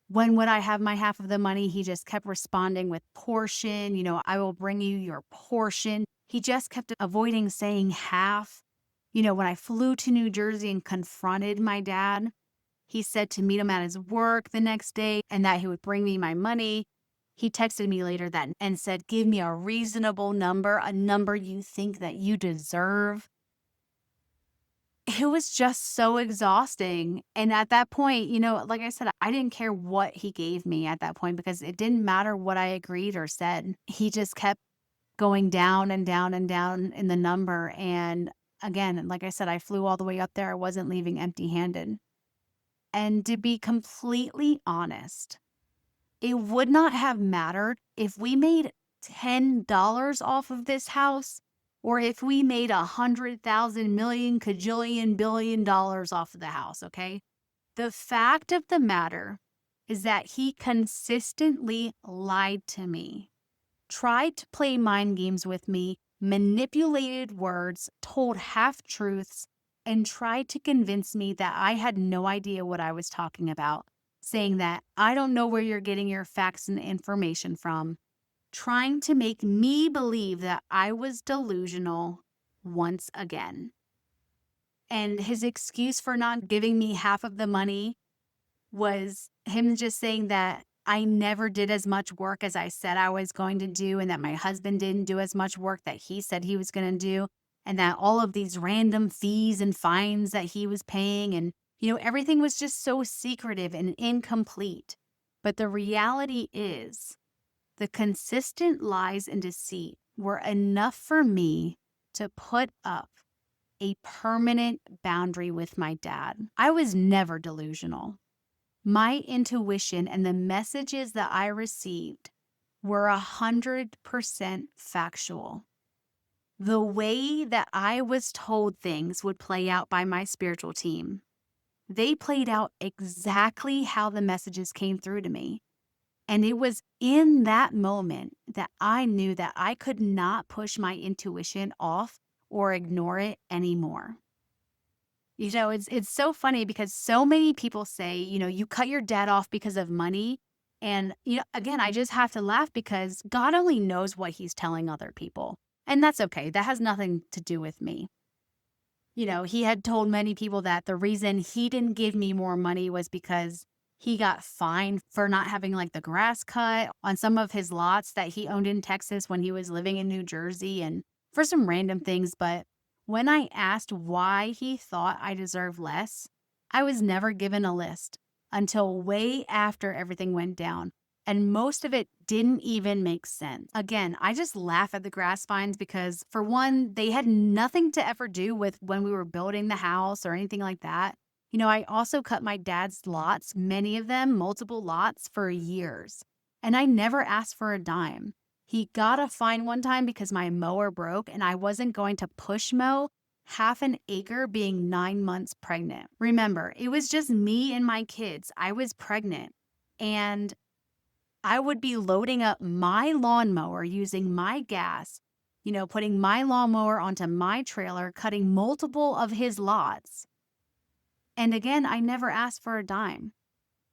when would I have my half of the money, he just kept responding with portion. I will bring you your portion. He just kept avoiding saying half. When I flew to New Jersey and confronted my dad, he said to meet him at his work the next day and that he would bring me my money. He texted me later that and said, give me a reasonable number, a number you think that you deserve. It was just so exhausting. And at that point, like I said, I didn't care what he gave me at that point because it didn't matter what I agreed or said. He just kept going down and down and down in the number. And again, like I said, I flew all the way up there. I wasn't leaving empty handed. And to be completely honest, it would not have mattered if we made $10 off of this house or if we made 100,000 million cajillion billion dollars off of the house, okay? The fact of the matter is that he consistently lied to me, tried to play mind games with me, manipulated words, told half truths, and tried to convince me that I had no idea what I was talking about, saying that I don't know where you're getting your facts and information from, trying to make me believe that I was delusional once again. And his excuse for not giving me half of the money was him just saying that I never did as much work as I said I was going to do, and that my husband didn't do as much work that he said he was going to do, and that all of these random fees and fines that he was paying, and everything was just so secretive and incomplete. But the reality is, the consistent lies and deceit were enough for me to put up a permanent boundary with my dad. I was never delusional. My intuition and the messages that I received were 100% factual. The way that I was told things would play out by my spiritual team, they played out exactly how the messages came through to me. And it was in that moment that I knew that I could not push my intuition off or ignore it anymore. It's so funny because so many people say, you cut your dad off because of money. And, again, I just have to laugh because God only knows what he's telling other people. And that's okay. That has nothing to do with me. He had told many people that the reason he didn't give me more money was because he got fined for not having like the grass cut on some of his lots that he owned in Texas when he was living in New Jersey and for some random things. But when I asked why he thought I deserved less, I was never given a list until way after everything went down. And most of it didn't even make sense. Again, I just laugh at the grass vines because, for one, they had nothing to ever do with when we were building the house or anything like that. I also cut my dad's lots, many of them, multiple lots, for years. And I never asked for a dime. He got a fine one time because my mower broke and I wasn't going to push mow half an acre being 9 months pregnant. Remember, it was just me and my kids. I was pregnant. And I would be loading up my lawnmower using my gas, putting my lawnmower onto my trailer, cutting multiple of his lots. And again, I never asked for a dime.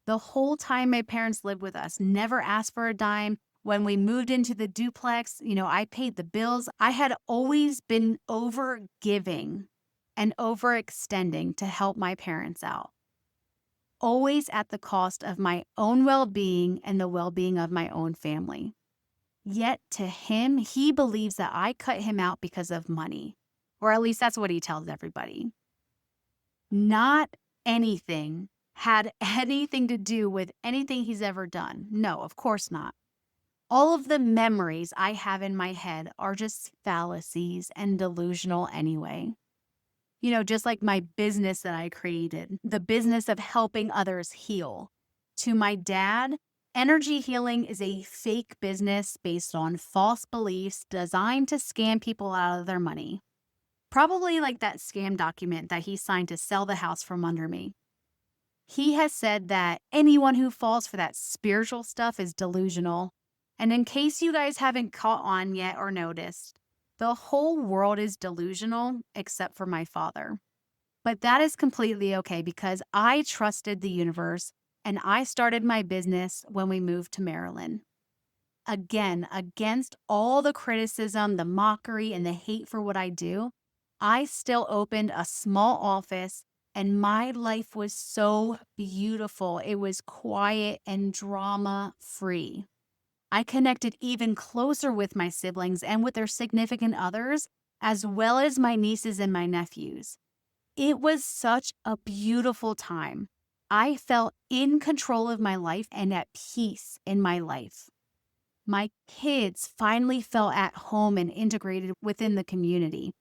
The whole time my parents lived with us, never asked for a dime. When we moved into the duplex, I paid the bills. I had always been over giving and overextending to help my parents out, always at the cost of my own well-being and the well-being of my own family. Yet to him, he believes that I cut him out because of money, or at least that's what he tells everybody. Not anything had anything to do with anything he's ever done. No, of course not. All of the memories I have in my head are just fallacies and delusional anyway. Just like my business that I created, the business of helping others heal. To my dad, energy healing is a fake business based on false beliefs designed to scam people out of their money. Probably like that scam document that he signed to sell the house from under me. He has said that anyone who falls for that spiritual stuff is delusional. And in case you guys haven't caught on yet or noticed, the whole world is delusional except for my father. But that is completely okay because I trusted the universe and I started my business when we moved to Maryland. Again, against all the criticism, the mockery, and the hate for what I do, I still opened a small office and my life was so beautiful. It was quiet and drama free. I connected even closer with my siblings and with their significant others, as well as my nieces and my nephews. It was such a beautiful time. I felt in control of my life and at peace in my life. My kids finally felt at home and integrated within the community.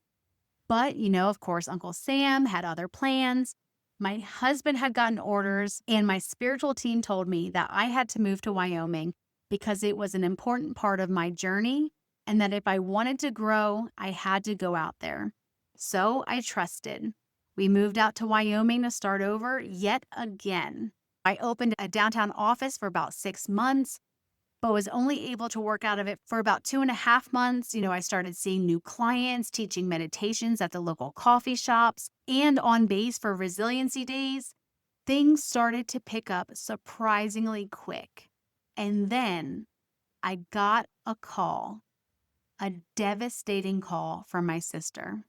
But, of course, Uncle Sam had other plans. My husband had gotten orders, and my spiritual team told me that I had to move to Wyoming because it was an important part of my journey and that if I wanted to grow, I had to go out there. So I trusted. We moved out to Wyoming to start over yet again. I opened a downtown office for about 6 months, but was only able to work out of it for about 2.5 months. I started seeing new clients, teaching meditations at the local coffee shops, and on base for resiliency days. Things started to pick up surprisingly quick. And then I got a call, a devastating call from my sister.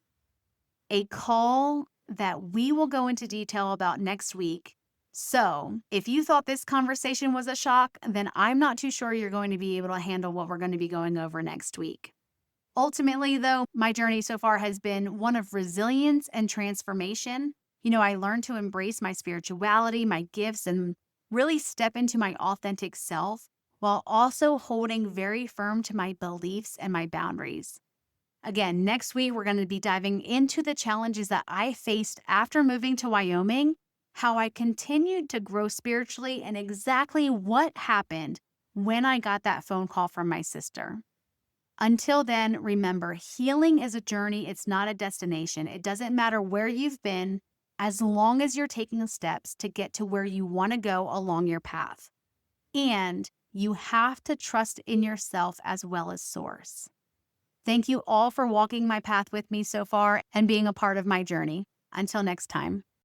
A call that we will go into detail about next week. So, if you thought this conversation was a shock, then I'm not too sure you're going to be able to handle what we're going to be going over next week. Ultimately, though, my journey so far has been one of resilience and transformation. I learned to embrace my spirituality, my gifts, and really step into my authentic self while also holding very firm to my beliefs and my boundaries. Again, next week, we're going to be diving into the challenges that I faced after moving to Wyoming, how I continued to grow spiritually, and exactly what happened when I got that phone call from my sister. Until then, remember, healing is a journey. It's not a destination. It doesn't matter where you've been, as long as you're taking steps to get to where you want to go along your path. And you have to trust in yourself as well as Source. Thank you all for walking my path with me so far and being a part of my journey. Until next time.